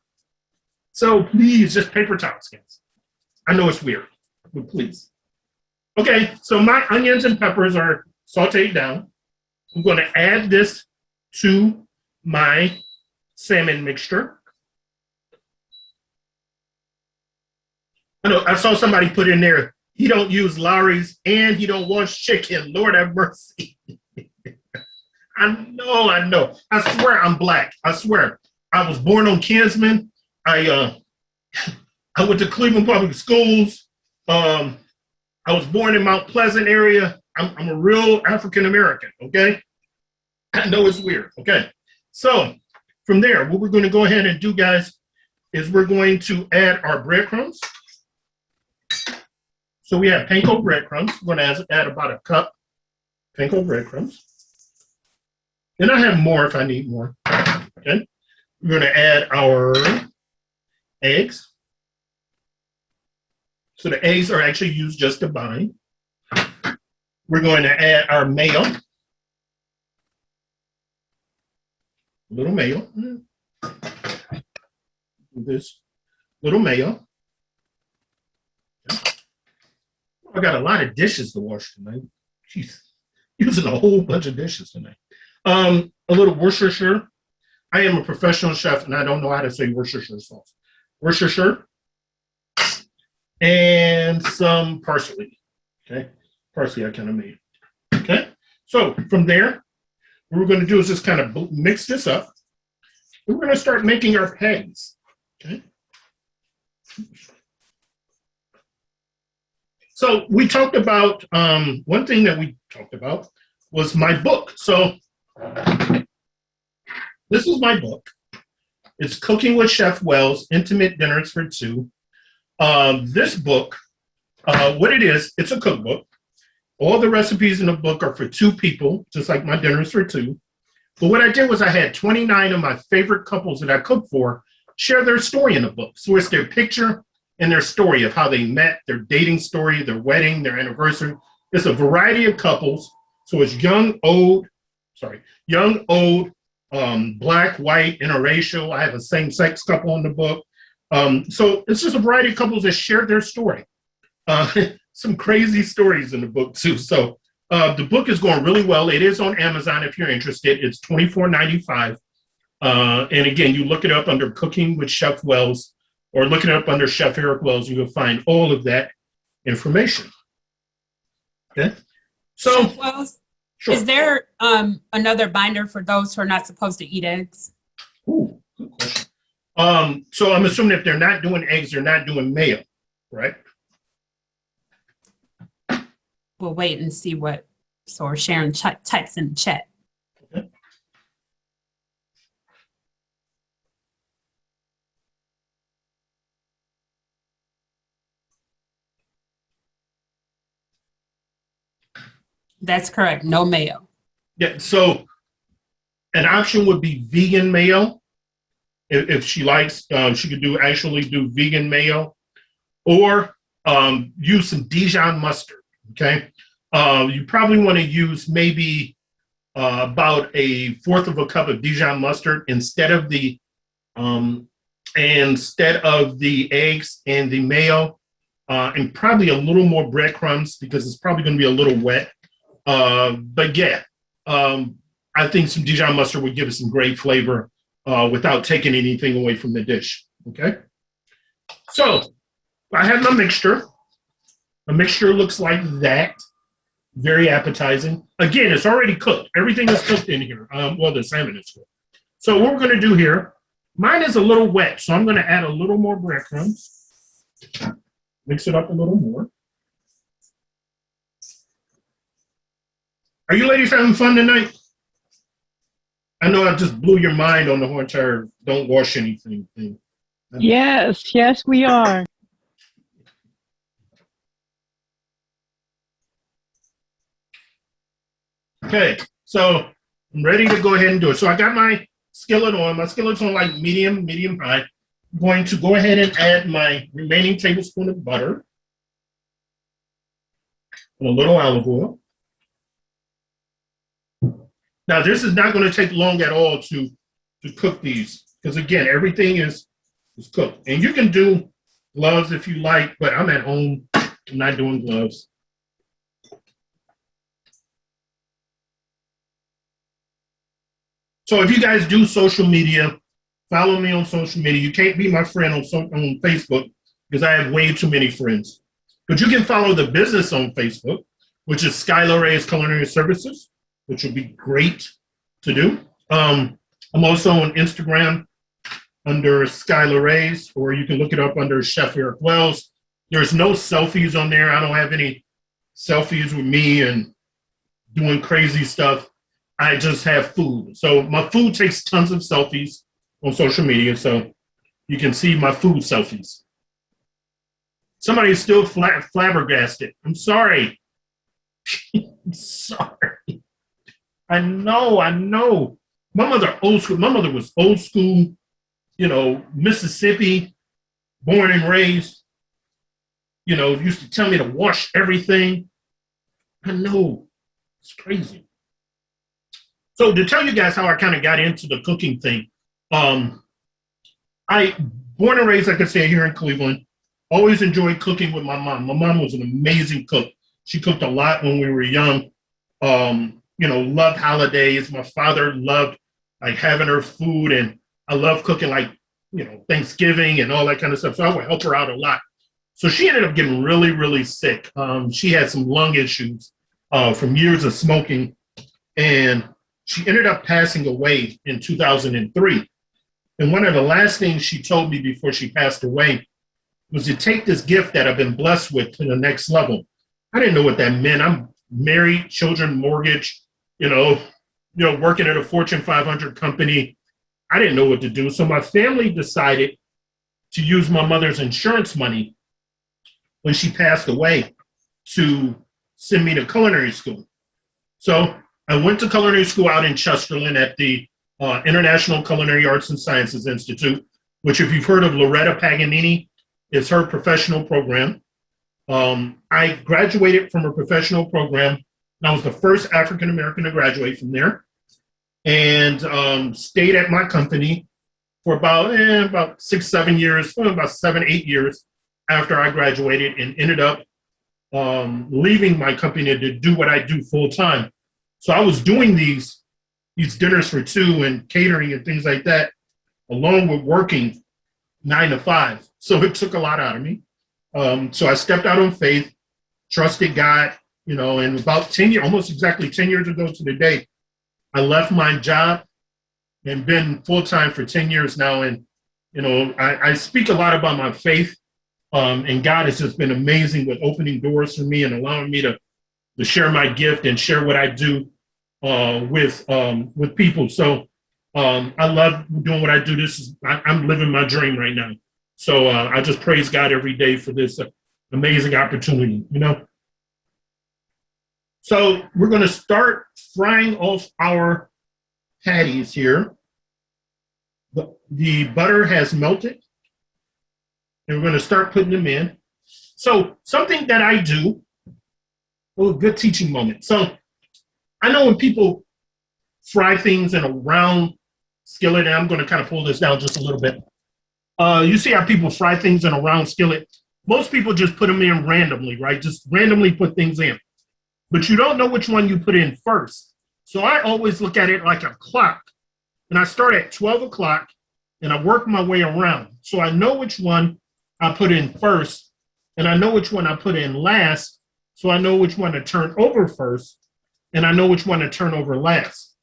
So please, just paper towels, guys. I know it's weird, but please. Okay, so my onions and peppers are sauteed down. I'm going to add this to my salmon mixture. I know I saw somebody put in there, he don't use Lawry's and he don't wash chicken. Lord have mercy. I know. I swear I'm black. I swear. I was born on Kinsman. I went to Cleveland Public Schools. I was born in Mount Pleasant area. I'm a real African American, okay? I know it's weird, okay? So from there, what we're going to go ahead and do, guys, is we're going to add our breadcrumbs. So we have panko breadcrumbs. We're going to add about a cup panko breadcrumbs. And I have more if I need more. Okay. We're going to add our eggs. So the eggs are actually used just to bind. We're going to add our mayo. A little mayo. This little mayo. I got a lot of dishes to wash tonight. Jeez, using a whole bunch of dishes tonight. A little Worcestershire. I am a professional chef, and I don't know how to say Worcestershire sauce. Worcestershire. And some parsley. Okay, parsley I kind of made. Okay, so from there, what we're going to do is just kind of mix this up. We're going to start making our patties. Okay. So we talked about, one thing that we talked about was my book. So this is my book. It's Cooking with Chef Wells, Intimate Dinners for Two. This book, what it is, it's a cookbook. All the recipes in the book are for two people, just like my dinners for two. But what I did was I had 29 of my favorite couples that I cooked for share their story in the book. So it's their picture and their story of how they met, their dating story, their wedding, their anniversary. It's a variety of couples. So it's young, old, black, white, interracial. I have a same-sex couple in the book. So it's just a variety of couples that shared their story. Some crazy stories in the book too. So the book is going really well. It is on Amazon if you're interested. It's $24.95. And again, you look it up under Cooking with Chef Wells, or look it up under Chef Eric Wells, you will find all of that information. Okay. So, Chef Wells, sure. Is there another binder for those who are not supposed to eat eggs? Ooh, good question. So I'm assuming if they're not doing eggs, they're not doing mayo, right? We'll wait and see what Sharon types in the chat. Okay. That's correct. No mayo. Yeah. So An option would be vegan mayo. If she likes, she could actually do vegan mayo, or use some Dijon mustard. Okay, you probably want to use maybe about a fourth of a cup of Dijon mustard instead of the eggs and the mayo, and probably a little more breadcrumbs because it's probably going to be a little wet. But yeah, I think some Dijon mustard would give it some great flavor without taking anything away from the dish. Okay, so I have my mixture. The mixture looks like that. Very appetizing. Again, it's already cooked. Everything is cooked in here. Well, the salmon is cooked. So what we're going to do here, mine is a little wet, so I'm going to add a little more breadcrumbs. Mix it up a little more. Are you ladies having fun tonight? I know I just blew your mind on the whole entire don't wash anything thing. Yes, we are. Okay, so I'm ready to go ahead and do it. So I got my skillet on. My skillet's on like medium high. I'm going to go ahead and add my remaining tablespoon of butter and a little olive oil. Now, this is not going to take long at all to cook these because, again, everything is cooked. And you can do gloves if you like, but I'm at home. I'm not doing gloves. So if you guys do social media, follow me on social media. You can't be my friend on Facebook because I have way too many friends. But you can follow the business on Facebook, which is Skylar Ray's Culinary Services, which would be great to do. I'm also on Instagram under Skylar Ray's, or you can look it up under Chef Eric Wells. There's no selfies on there. I don't have any selfies with me and doing crazy stuff. I just have food. So my food takes tons of selfies on social media, so you can see my food selfies. Somebody's still flabbergasted. I'm sorry. I'm sorry. I know. My mother was old school, Mississippi, born and raised, used to tell me to wash everything. I know. It's crazy. So to tell you guys how I kind of got into the cooking thing, I born and raised, like I said, here in Cleveland, always enjoyed cooking with my mom. My mom was an amazing cook. She cooked a lot when we were young. Loved holidays. My father loved like having her food, and I love cooking like, Thanksgiving and all that kind of stuff. So I would help her out a lot. So she ended up getting really, really sick. She had some lung issues from years of smoking, and she ended up passing away in 2003. And one of the last things she told me before she passed away was to take this gift that I've been blessed with to the next level. I didn't know what that meant. I'm married, children, mortgage, working at a Fortune 500 company. I didn't know what to do. So my family decided to use my mother's insurance money when she passed away to send me to culinary school. So I went to culinary school out in Chesterland at the International Culinary Arts and Sciences Institute, which, if you've heard of Loretta Paganini, is her professional program. I graduated from her professional program. And I was the first African-American to graduate from there, and stayed at my company for about 6, 7 years, about 7, 8 years after I graduated, and ended up leaving my company to do what I do full time. So I was doing these dinners for two and catering and things like that, along with working 9 to 5. So it took a lot out of me. So I stepped out on faith, trusted God, and about 10 years, almost exactly 10 years ago to the day, I left my job and been full-time for 10 years now. And, I speak a lot about my faith, and God has just been amazing with opening doors for me and allowing me to share my gift and share what I do with people. So I love doing what I do. I'm living my dream right now. So I just praise God every day for this amazing opportunity, So we're going to start frying off our patties here. The butter has melted, and we're going to start putting them in. So something that I do, a good teaching moment. So I know when people fry things in a round skillet, and I'm going to kind of pull this down just a little bit. You see how people fry things in a round skillet? Most people just put them in randomly, right? Just randomly put things in. But you don't know which one you put in first. So I always look at it like a clock. And I start at 12 o'clock, and I work my way around. So I know which one I put in first, and I know which one I put in last. So I know which one to turn over first, and I know which one to turn over last.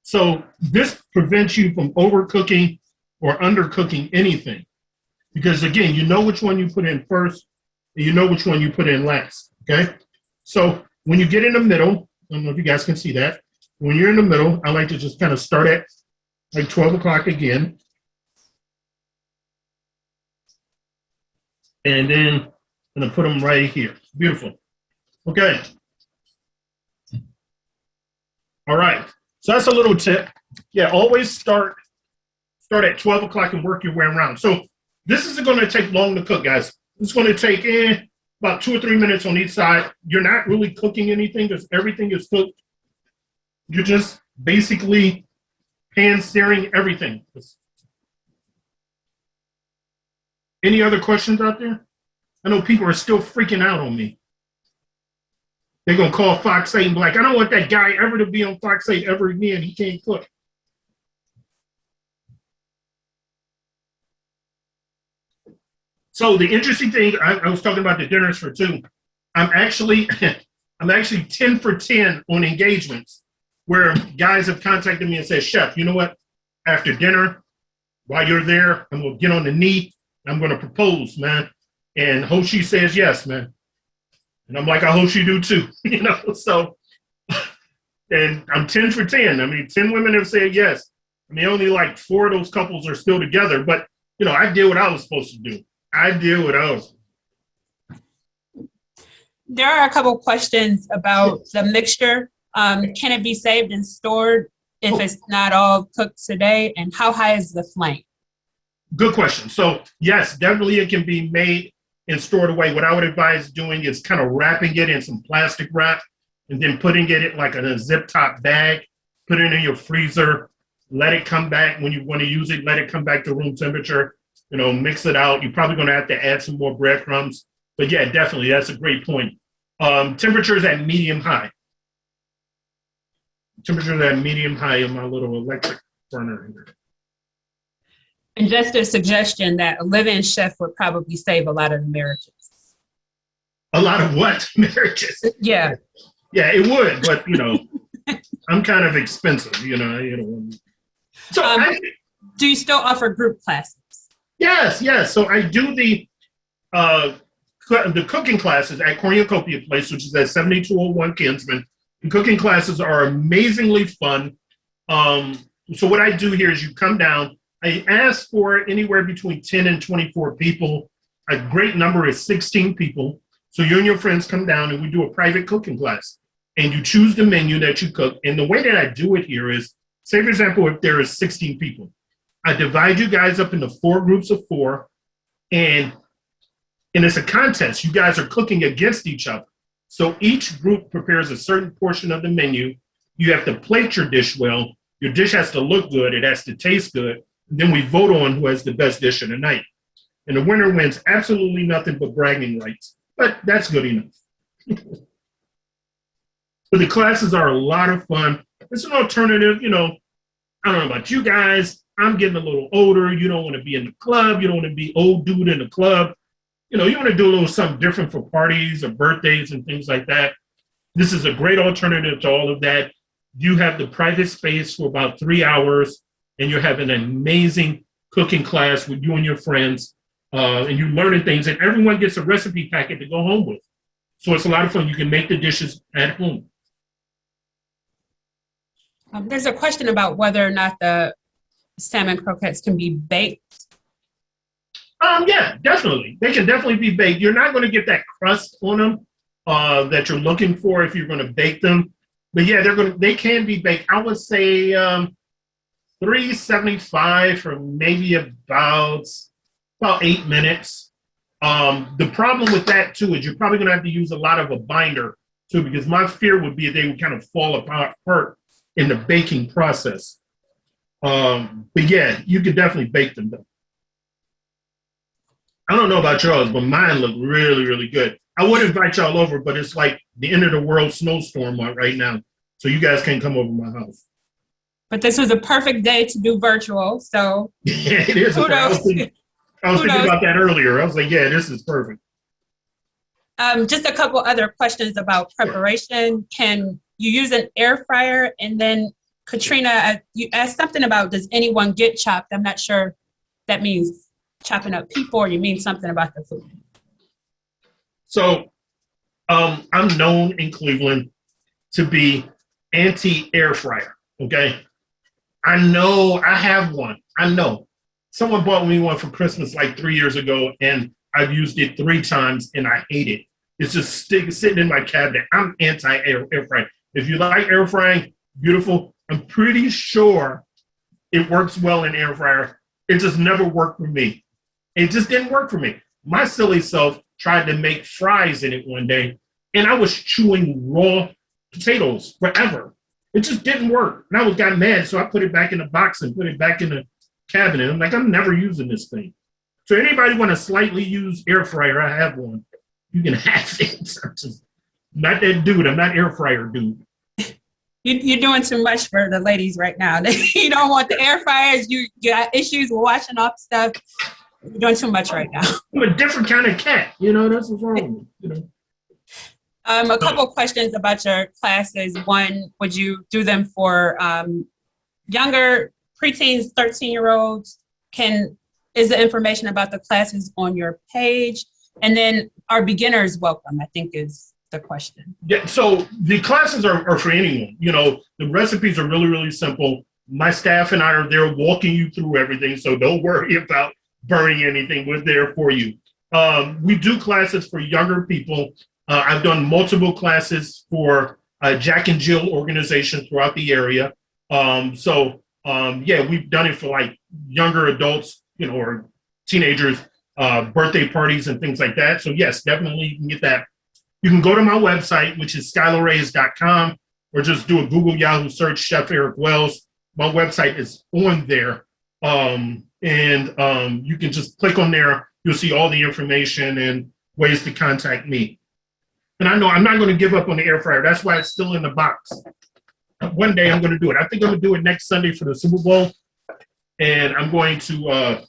So this prevents you from overcooking or undercooking anything. Because again, you know which one you put in first, and you know which one you put in last, okay? So when you get in the middle, I don't know if you guys can see that. When you're in the middle, I like to just kind of start at like 12 o'clock again. And then I'm gonna put them right here. Beautiful. Okay. All right. So that's a little tip. Yeah, always start at 12 o'clock and work your way around. So this isn't going to take long to cook, guys. It's going to take about 2 or 3 minutes on each side. You're not really cooking anything because everything is cooked. You're just basically pan searing everything. Any other questions out there? I know people are still freaking out on me. They're going to call Fox 8 and be like, I don't want that guy ever to be on Fox 8 ever again. He can't cook. So the interesting thing, I was talking about the dinners for two. I'm actually 10 for 10 on engagements where guys have contacted me and said, Chef, you know what? After dinner, while you're there, I'm going to get on the knee. I'm going to propose, man. And Hoshi says yes, man. And I'm like, I hope you do too, you know? So, and I'm 10 for 10. I mean, 10 women have said yes. I mean, only like 4 of those couples are still together, but you know, I did what I was supposed to do. There are a couple questions about the mixture. Can it be saved and stored if it's not all cooked today? And how high is the flame? Good question. So yes, definitely it can be made and stored away. What I would advise doing is kind of wrapping it in some plastic wrap and then putting it in like a zip top bag, put it in your freezer, let it come back when you want to use it, let it come back to room temperature, you know, mix it out. You're probably going to have to add some more breadcrumbs. But yeah, definitely, that's a great point. Temperatures at medium high. Temperatures at medium high in my little electric burner here. And just a suggestion that a live-in chef would probably save a lot of marriages. A lot of what? Marriages? Yeah. Yeah, it would, but, you know, I'm kind of expensive, you know. So do you still offer group classes? Yes. So I do the cooking classes at Cornucopia Place, which is at 7201 Kinsman. The cooking classes are amazingly fun. So what I do here is you come down. I ask for anywhere between 10 and 24 people. A great number is 16 people. So you and your friends come down and we do a private cooking class. And you choose the menu that you cook. And the way that I do it here is, say, for example, if there is 16 people, I divide you guys up into 4 groups of 4. And it's a contest. You guys are cooking against each other. So each group prepares a certain portion of the menu. You have to plate your dish well. Your dish has to look good. It has to taste good. And then we vote on who has the best dish of the night. And the winner wins absolutely nothing but bragging rights. But that's good enough. But the classes are a lot of fun. It's an alternative, you know. I don't know about you guys. I'm getting a little older. You don't want to be in the club. You don't want to be old dude in the club. You know, you want to do a little something different for parties or birthdays and things like that. This is a great alternative to all of that. You have the private space for about 3 hours, and you're having an amazing cooking class with you and your friends, and you're learning things, and everyone gets a recipe packet to go home with. So it's a lot of fun. You can make the dishes at home. There's a question about whether or not the salmon croquettes can be baked. Yeah, definitely. They can definitely be baked. You're not going to get that crust on them that you're looking for if you're going to bake them. But yeah, they can be baked. I would say 375 for maybe about 8 minutes. The problem with that too is you're probably gonna have to use a lot of a binder too, because my fear would be they would kind of fall apart in the baking process. But yeah, you could definitely bake them though. I don't know about yours, but mine look really, really good. I would invite y'all over, but it's like the end of the world snowstorm right now. So you guys can't come over to my house. But this was a perfect day to do virtual, so Yeah, it is. I was thinking about that earlier. I was like, yeah, this is perfect. Just a couple other questions about preparation. Can you use an air fryer? And then Katrina, you asked something about, does anyone get chopped? I'm not sure that means chopping up people, or you mean something about the food? So I'm known in Cleveland to be anti-air fryer, okay? I know I have one. I know. Someone bought me one for Christmas like 3 years ago, and I've used it 3 times, and I hate it. It's just sitting in my cabinet. I'm anti-air frying. If you like air frying, beautiful. I'm pretty sure it works well in air fryer. It just never worked for me. It just didn't work for me. My silly self tried to make fries in it one day, and I was chewing raw potatoes forever. It just didn't work. And I got mad, so I put it back in the box and put it back in the cabinet. I'm like, I'm never using this thing. So anybody want to slightly use air fryer, I have one. You can have it. I'm just not that dude. I'm not air fryer dude. You're doing too much for the ladies right now. You don't want the air fryers. You got issues with washing off stuff. You're doing too much right now. I'm a different kind of cat. That's what's wrong with me. A couple of questions about your classes. One, would you do them for younger preteens, 13-year-olds? Is the information about the classes on your page? And then are beginners welcome, I think is the question. Yeah, so the classes are for anyone. The recipes are really, really simple. My staff and I are there walking you through everything, so don't worry about burning anything. We're there for you. We do classes for younger people. I've done multiple classes for Jack and Jill organization throughout the area. Yeah, we've done it for like younger adults, or teenagers, birthday parties and things like that. So yes, definitely you can get that. You can go to my website, which is skylarrays.com, or just do a Google Yahoo search, Chef Eric Wells. My website is on there. You can just click on there. You'll see all the information and ways to contact me. And I know I'm not going to give up on the air fryer. That's why it's still in the box. One day I'm going to do it. I think I'm going to do it next Sunday for the Super Bowl. And I'm going to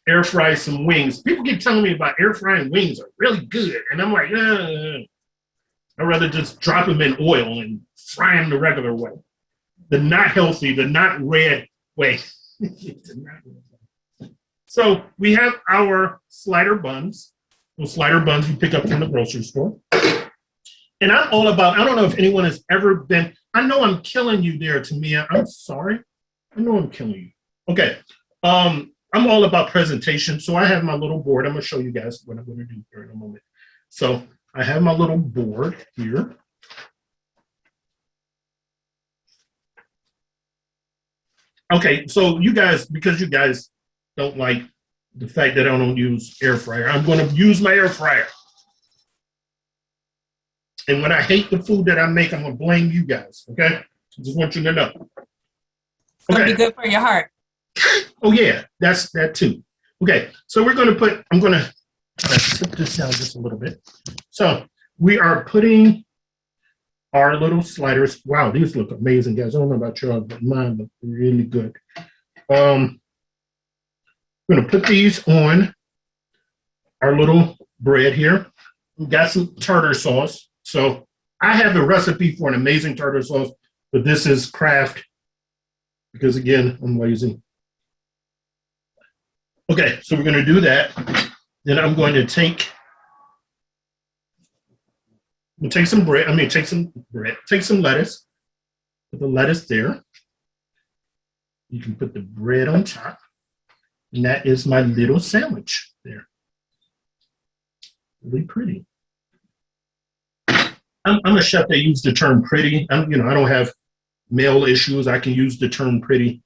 air fry some wings. People keep telling me about air frying wings are really good. And I'm like, I'd rather just drop them in oil and fry them the regular way. The not healthy, the not red way. So we have our slider buns. Those slider buns you pick up from the grocery store. And I'm all about, I don't know if anyone has ever been, I know I'm killing you there, Tamia. I'm sorry. I know I'm killing you. Okay. I'm all about presentation. So I have my little board. I'm going to show you guys what I'm going to do here in a moment. So I have my little board here. Okay, so you guys, because you guys don't like the fact that I don't use air fryer, I'm going to use my air fryer. And when I hate the food that I make, I'm going to blame you guys, okay? I just want you to know. It's going to be good for your heart. Oh, yeah, that's that too. Okay, so we're going to I'm going to flip this down just a little bit. So we are putting our little sliders. Wow, these look amazing, guys. I don't know about y'all, but mine look really good. We're going to put these on our little bread here. We've got some tartar sauce. So I have a recipe for an amazing tartar sauce, but this is Kraft because, again, I'm lazy. Okay, so we're going to do that. Then I'm going to take some bread. Take some lettuce. Put the lettuce there. You can put the bread on top. And that is my little sandwich there. Really pretty. I'm a chef that uses the term pretty. I don't have male issues. I can use the term pretty.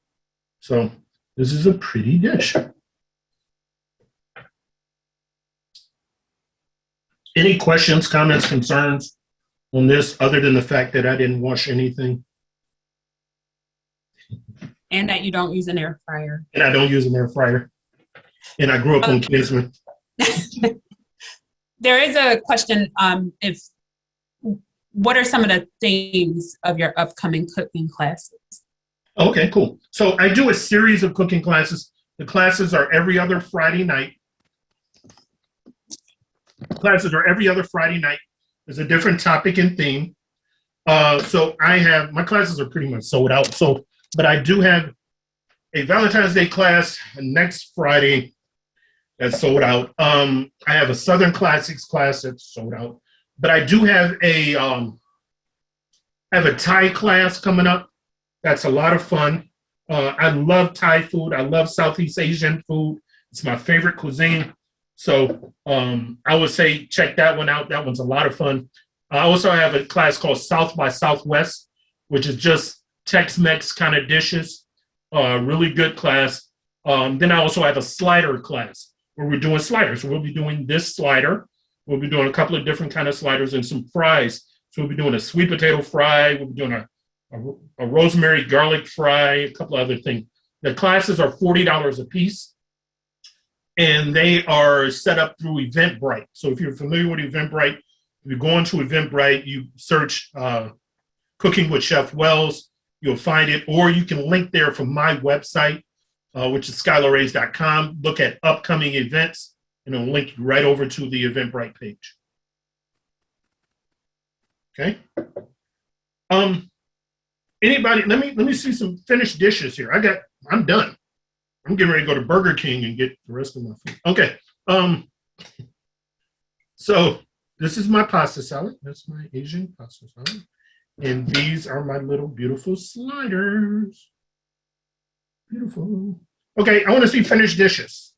So this is a pretty dish. Any questions, comments, concerns on this other than the fact that I didn't wash anything? And that you don't use an air fryer. And I don't use an air fryer. And I grew up on Kinsman. There is a question, what are some of the themes of your upcoming cooking classes? Okay, cool. So I do a series of cooking classes. The classes are every other Friday night. There's a different topic and theme. So my classes are pretty much sold out. But I do have a Valentine's Day class next Friday that's sold out. I have a Southern Classics class that's sold out. But I do have a Thai class coming up. That's a lot of fun. I love Thai food. I love Southeast Asian food. It's my favorite cuisine. So I would say check that one out. That one's a lot of fun. I also have a class called South by Southwest, which is just Tex-Mex kind of dishes. Really good class. Then I also have a slider class where we're doing sliders. We'll be doing this slider. We'll be doing a couple of different kind of sliders and some fries. So we'll be doing a sweet potato fry. We'll be doing a rosemary garlic fry, a couple of other things. The classes are $40 a piece, and they are set up through Eventbrite. So if you're familiar with Eventbrite, if you go into Eventbrite, you search Cooking with Chef Wells, you'll find it, or you can link there from my website, which is skylarrays.com. Look at upcoming events, and it'll link you right over to the Eventbrite page. Okay. Anybody? Let me see some finished dishes here. I'm done. I'm getting ready to go to Burger King and get the rest of my food. Okay. So this is my pasta salad. That's my Asian pasta salad. And these are my little beautiful sliders. Beautiful. Okay, I want to see finished dishes.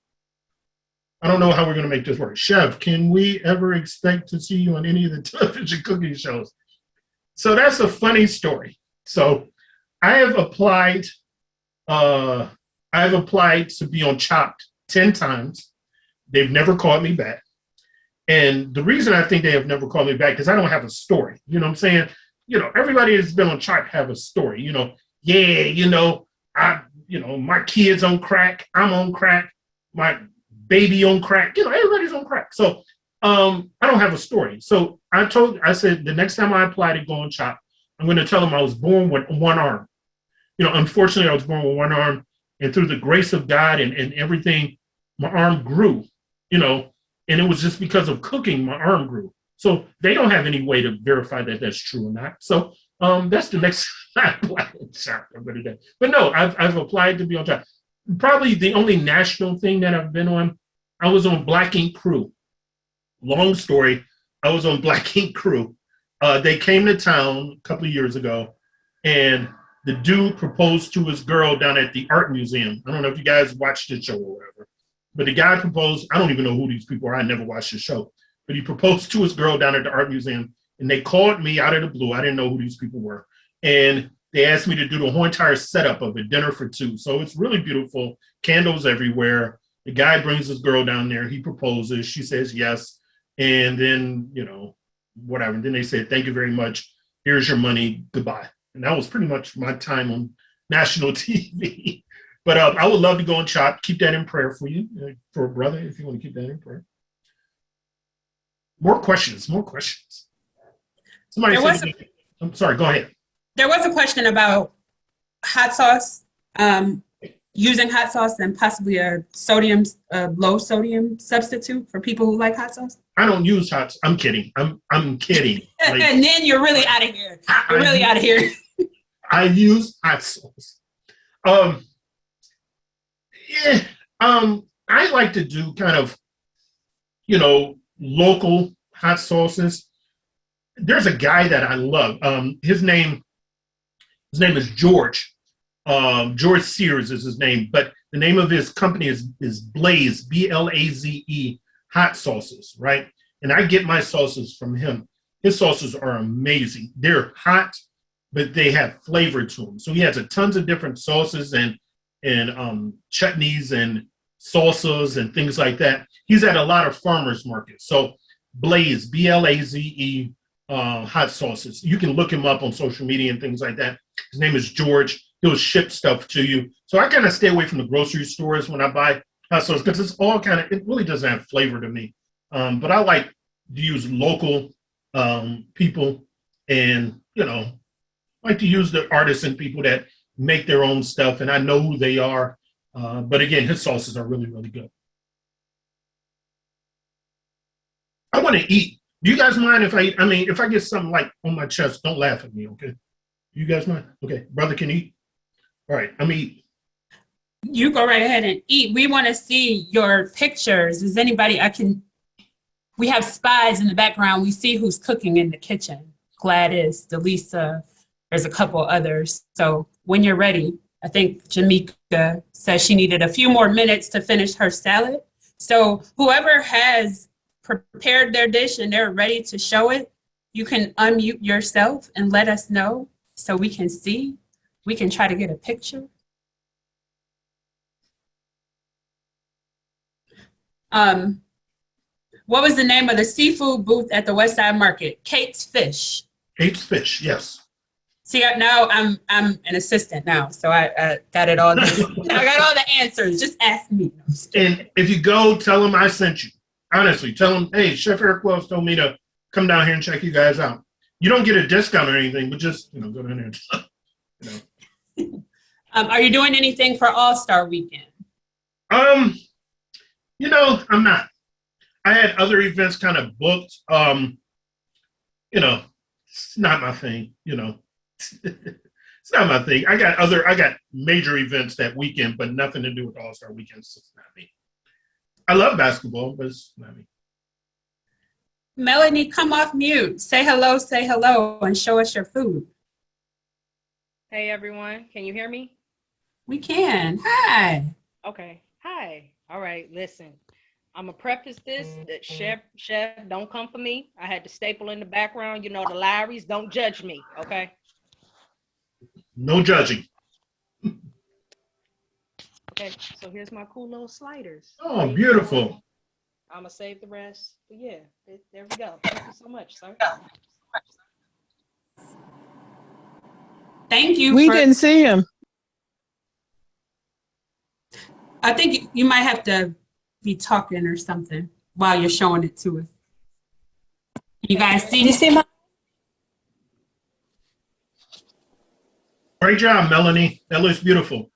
I don't know how we're going to make this work. Chef, can we ever expect to see you on any of the television cooking shows? So that's a funny story. So I have applied to be on Chopped 10 times. They've never called me back. And the reason I think they have never called me back because I don't have a story. You know what I'm saying? Everybody that's been on Chopped have a story. My kids on crack. I'm on crack. My baby on crack. Everybody's on crack. So I don't have a story. So I said the next time I apply to go on Chopped, I'm going to tell them I was born with one arm. Unfortunately, I was born with one arm, and through the grace of God and everything, my arm grew, and it was just because of cooking, my arm grew. So they don't have any way to verify that that's true or not. So that's the next time I apply on Chopped. But no, I've applied to be on Chopped. Probably the only national thing that I've been on, I was on Black Ink Crew. Long story, I was on Black Ink Crew. They came to town a couple of years ago, and the dude proposed to his girl down at the art museum. I don't know if you guys watched the show or whatever, but the guy proposed. I don't even know who these people are. I never watched the show, but he proposed to his girl down at the art museum, and they called me out of the blue. I didn't know who these people were, and they asked me to do the whole entire setup of a dinner for two. So it's really beautiful. Candles everywhere. The guy brings his girl down there. He proposes. She says yes, and then whatever. And then they said, "Thank you very much. Here's your money. Goodbye." And that was pretty much my time on national TV. But I would love to go on Chopped. Keep that in prayer for you, for a brother, if you want to keep that in prayer. More questions. Somebody said, I'm sorry, go ahead. There was a question about hot sauce, using hot sauce and possibly a low sodium substitute for people who like hot sauce. I don't use hot sauce. I'm kidding. I'm kidding. And then you're really out of here. Out of here. I use hot sauce. I like to do kind of, local hot sauces. There's a guy that I love. His name is George. George Sears is his name, but the name of his company is Blaze, Blaze hot sauces, right? And I get my sauces from him. His sauces are amazing. They're hot, but they have flavor to them. So he has a tons of different sauces and chutneys and salsas and things like that. He's at a lot of farmers markets. So Blaze, Blaze, hot sauces. You can look him up on social media and things like that. His name is George. He'll ship stuff to you. So I kind of stay away from the grocery stores when I buy hot sauce because it's all kind of, it really doesn't have flavor to me. But I like to use local people and, like to use the artisan people that make their own stuff. And I know who they are. But again, his sauces are really, really good. I want to eat. Do you guys mind if I eat? I mean, if I get something like on my chest, don't laugh at me, okay? You guys mind? Okay, brother can eat. All right, I'm eating. You go right ahead and eat. We want to see your pictures. Is anybody, we have spies in the background. We see who's cooking in the kitchen. Gladys, Delisa, there's a couple others. So when you're ready, I think Jamaica says she needed a few more minutes to finish her salad. So whoever has prepared their dish and they're ready to show it, you can unmute yourself and let us know so we can see. We can try to get a picture. What was the name of the seafood booth at the West Side Market? Kate's Fish. Kate's Fish, yes. See, now I'm an assistant now, so I got it all. I got all the answers. Just ask me. And if you go, tell them I sent you. Honestly, tell them, hey, Chef Eric Wells told me to come down here and check you guys out. You don't get a discount or anything, but just go down there. Are you doing anything for All-Star Weekend? I'm not. I had other events kind of booked. It's not my thing. It's not my thing. I got major events that weekend, but nothing to do with All-Star Weekends. It's not me. I love basketball, but it's not me. Melanie, come off mute. Say hello, and show us your food. Hey, everyone. Can you hear me? We can. Hi. Okay. Hi. All right. Listen, I'm going to preface this that chef, don't come for me. I had to staple in the background. The Larrys, don't judge me. Okay. No judging. Okay. So here's my cool little sliders. Oh, beautiful. I'm going to save the rest. But yeah, there we go. Thank you so much, sir. Thank you. We didn't see him. I think you might have to be talking or something while you're showing it to us. You guys see? You see my? Great job, Melanie. That looks beautiful.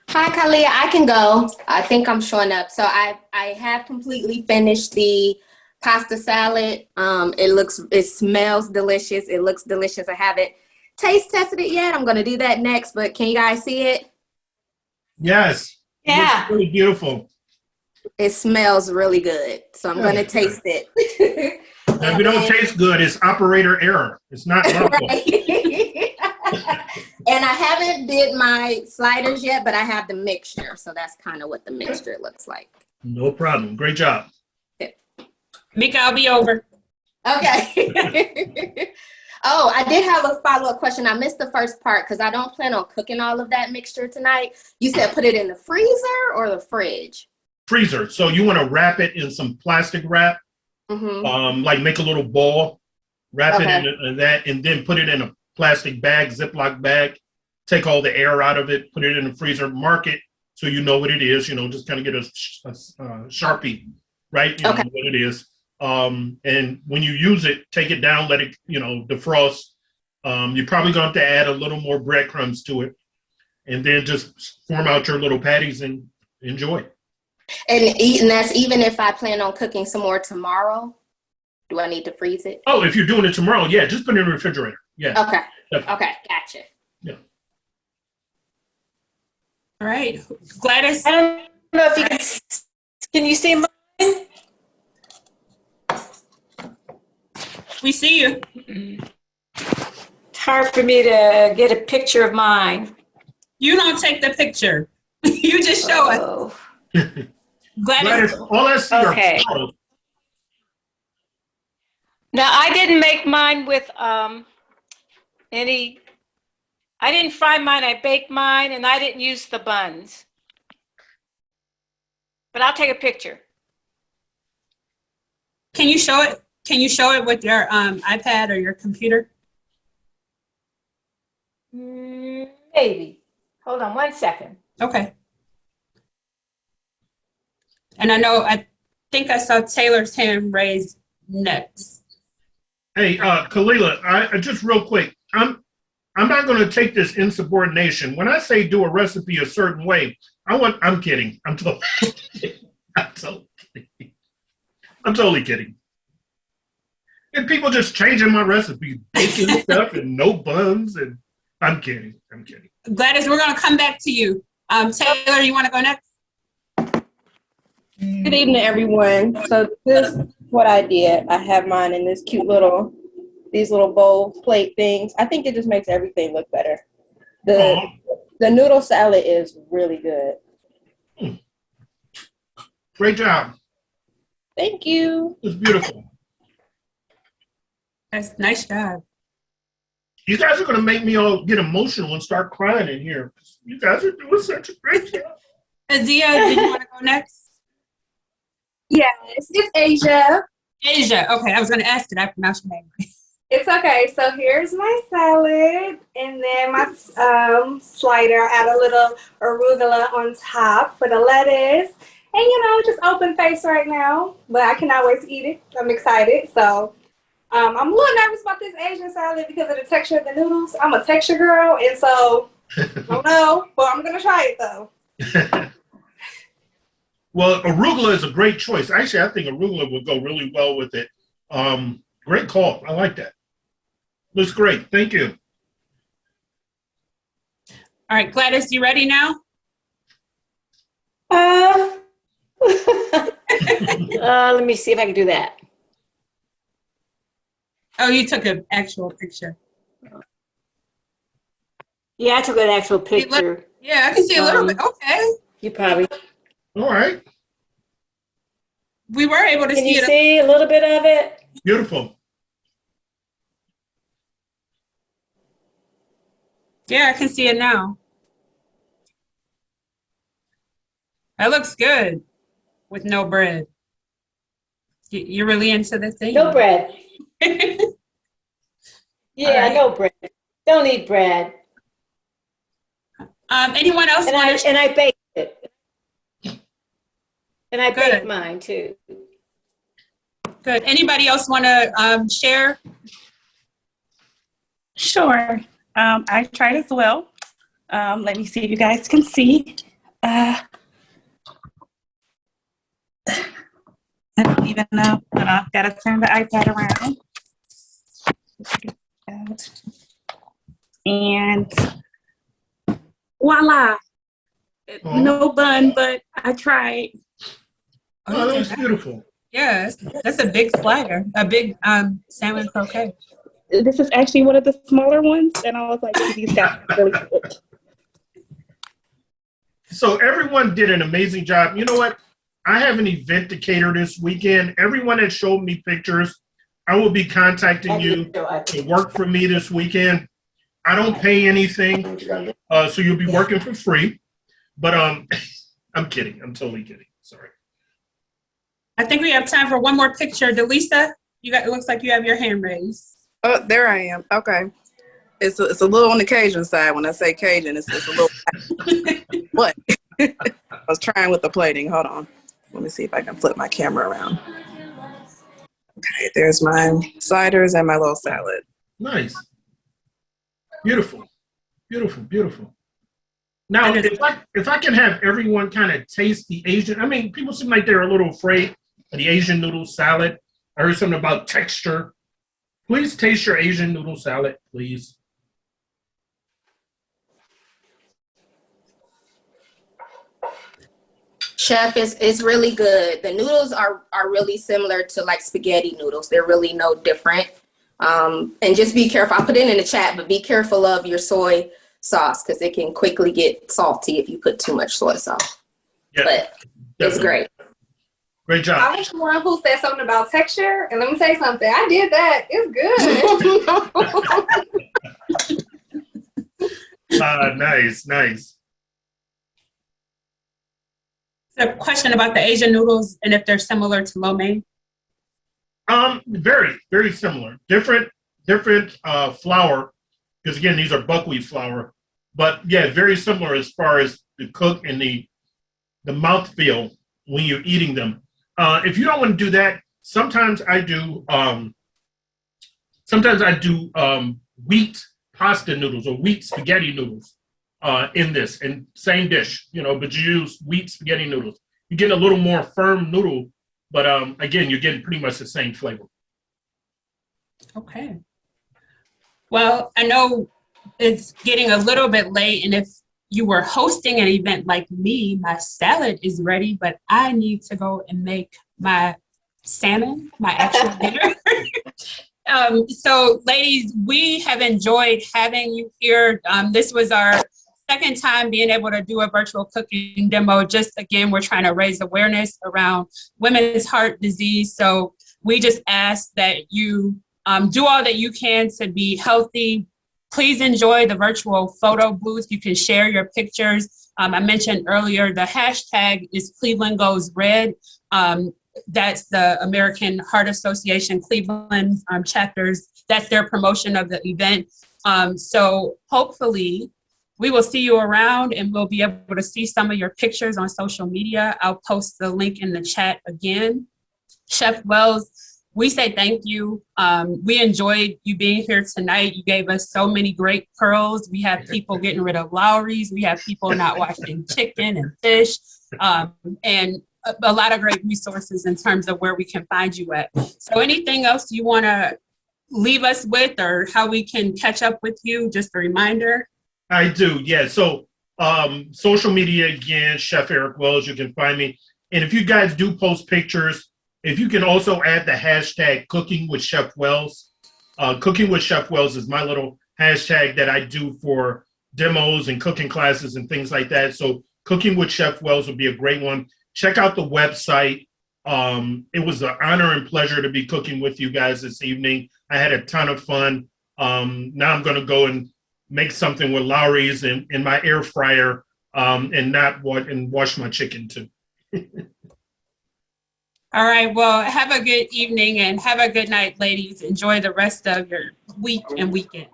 Hi, Kalia. I can go. I think I'm showing up. So I have completely finished the pasta salad. It smells delicious. It looks delicious. I haven't taste tested it yet. I'm gonna do that next. But can you guys see it? Yes. Yeah. It looks really beautiful. It smells really good. So I'm gonna taste it. If it don't taste good, it's operator error. It's not lawful. And I haven't did my sliders yet, but I have the mixture. So that's kind of what the mixture looks like. No problem. Great job. Mika, I'll be over. Okay. Oh, I did have a follow-up question. I missed the first part because I don't plan on cooking all of that mixture tonight. You said put it in the freezer or the fridge? Freezer. So you want to wrap it in some plastic wrap, like make a little ball, wrap it in that, and then put it in a plastic bag, Ziploc bag, take all the air out of it, put it in the freezer, mark it so you know what it is, just kind of get a Sharpie, right? You know what it is. And when you use it, take it down, let it, defrost. You're probably going to have to add a little more breadcrumbs to it and then just form out your little patties and enjoy. And that's even if I plan on cooking some more tomorrow. Do I need to freeze it? Oh, if you're doing it tomorrow, yeah, just put it in the refrigerator. Yeah. Okay. Definitely. Okay. Gotcha. Yeah. All right. Gladys. I don't know if you can you see mine? We see you. It's hard for me to get a picture of mine. You don't take the picture. You just show us. Oh. Gladys. All I see Okay. are photos. Now, I didn't make mine with any, I didn't fry mine, I baked mine, and I didn't use the buns. But I'll take a picture. Can you show it? Can you show it with your iPad or your computer? Maybe. Hold on 1 second. Okay. And I think I saw Taylor's hand raised next. Hey, Kalila, I just real quick, I'm not going to take this insubordination. When I say do a recipe a certain way, I'm kidding. I'm totally kidding. I'm totally kidding. And people just changing my recipe, baking stuff and no buns, and I'm kidding. I'm kidding. Gladys, we're going to come back to you. Taylor, you want to go next? Good evening, everyone. So this is what I did. I have mine in this cute these little bowl plate things. I think it just makes everything look better. The noodle salad is really good. Great job. Thank you. It's beautiful. That's nice job. You guys are going to make me all get emotional and start crying in here. You guys are doing such a great job. Azia, did you want to go next? Yes, it's Asia. Asia. Okay, I was going to ask, did I pronounce your name right? It's okay. So here's my salad, and then my slider. Add a little arugula on top for the lettuce, and just open face right now. But I cannot wait to eat it. I'm excited. So I'm a little nervous about this Asian salad because of the texture of the noodles. I'm a texture girl, and so I don't know, but I'm gonna try it though. Well, arugula is a great choice. Actually, I think arugula would go really well with it. Great call. I like that. Looks great. Thank you. All right, Gladys, you ready now? Let me see if I can do that. Oh, you took an actual picture. Yeah, I took an actual picture. Yeah, I can see a little bit. Okay. You probably All right. We were able to can see you it. see a little bit of it? Beautiful. Yeah, I can see it now. That looks good with no bread. You're really into this thing? No bread. Yeah, right. no bread. Don't eat bread. Anyone else And want to? I baked it. And I Good. baked mine too. Good. Anybody else want to share? Sure. I tried as well. Let me see if you guys can see. I don't even know. Hold on, I've got to turn the iPad around. And voila. No bun, but I tried. Oh, that was beautiful. Yeah, that's a big slider, a big salmon croquet. This is actually one of the smaller ones, and I was like, these guys are really good. So everyone did an amazing job. You know what? I have an event to cater this weekend. Everyone that showed me pictures, I will be contacting you to work for me this weekend. I don't pay anything, so you'll be working for free. But I'm kidding. I'm totally kidding. Sorry. I think we have time for one more picture. Delisa, it looks like you have your hand raised. Oh, there I am. Okay. It's a little on the Cajun side. When I say Cajun, it's a little. What? I was trying with the plating. Hold on. Let me see if I can flip my camera around. Okay, there's my sliders and my little salad. Nice. Beautiful. Beautiful. Beautiful. Now, if I can have everyone kind of taste the Asian, I mean, people seem like they're a little afraid of the Asian noodle salad. I heard something about texture. Please taste your Asian noodle salad, please. Chef, it's really good. The noodles are really similar to like spaghetti noodles. They're really no different. And just be careful. I'll put it in the chat, but be careful of your soy sauce because it can quickly get salty if you put too much soy sauce. Yeah, but it's definitely. great. Great job. I was the one who said something about texture, and let me say something. I did that. It's good. Nice, nice. A question about the Asian noodles and if they're similar to lo mein. Very, very similar. Different flour, because again, these are buckwheat flour. But yeah, very similar as far as the cook and the mouthfeel when you're eating them. If you don't want to do that, sometimes I do wheat pasta noodles or wheat spaghetti noodles in this, and same dish, but you use wheat spaghetti noodles. You get a little more firm noodle, but again, you're getting pretty much the same flavor. Okay. Well, I know it's getting a little bit late, and if you were hosting an event like me, my salad is ready, but I need to go and make my salmon, my actual dinner. So ladies, we have enjoyed having you here. This was our second time being able to do a virtual cooking demo. Just again, we're trying to raise awareness around women's heart disease. So we just ask that you do all that you can to be healthy. Please enjoy the virtual photo booth. You can share your pictures. I mentioned earlier, the hashtag is Cleveland Goes Red. That's the American Heart Association Cleveland chapters. That's their promotion of the event. So hopefully we will see you around, and we'll be able to see some of your pictures on social media. I'll post the link in the chat again. Chef Wells, we say thank you. We enjoyed you being here tonight. You gave us so many great pearls. We have people getting rid of Lowry's. We have people not washing chicken and fish, and a lot of great resources in terms of where we can find you at. So anything else you want to leave us with, or how we can catch up with you? Just a reminder. I do, yeah. So social media, again, Chef Eric Wells, you can find me. And if you guys do post pictures, if you can also add the hashtag Cooking with Chef Wells. Cooking with Chef Wells is my little hashtag that I do for demos and cooking classes and things like that. So Cooking with Chef Wells would be a great one. Check out the website. It was an honor and pleasure to be cooking with you guys this evening. I had a ton of fun. Now I'm going to go and make something with Lowry's in my air fryer and wash my chicken too. All right. Well, have a good evening and have a good night, ladies. Enjoy the rest of your week and weekend.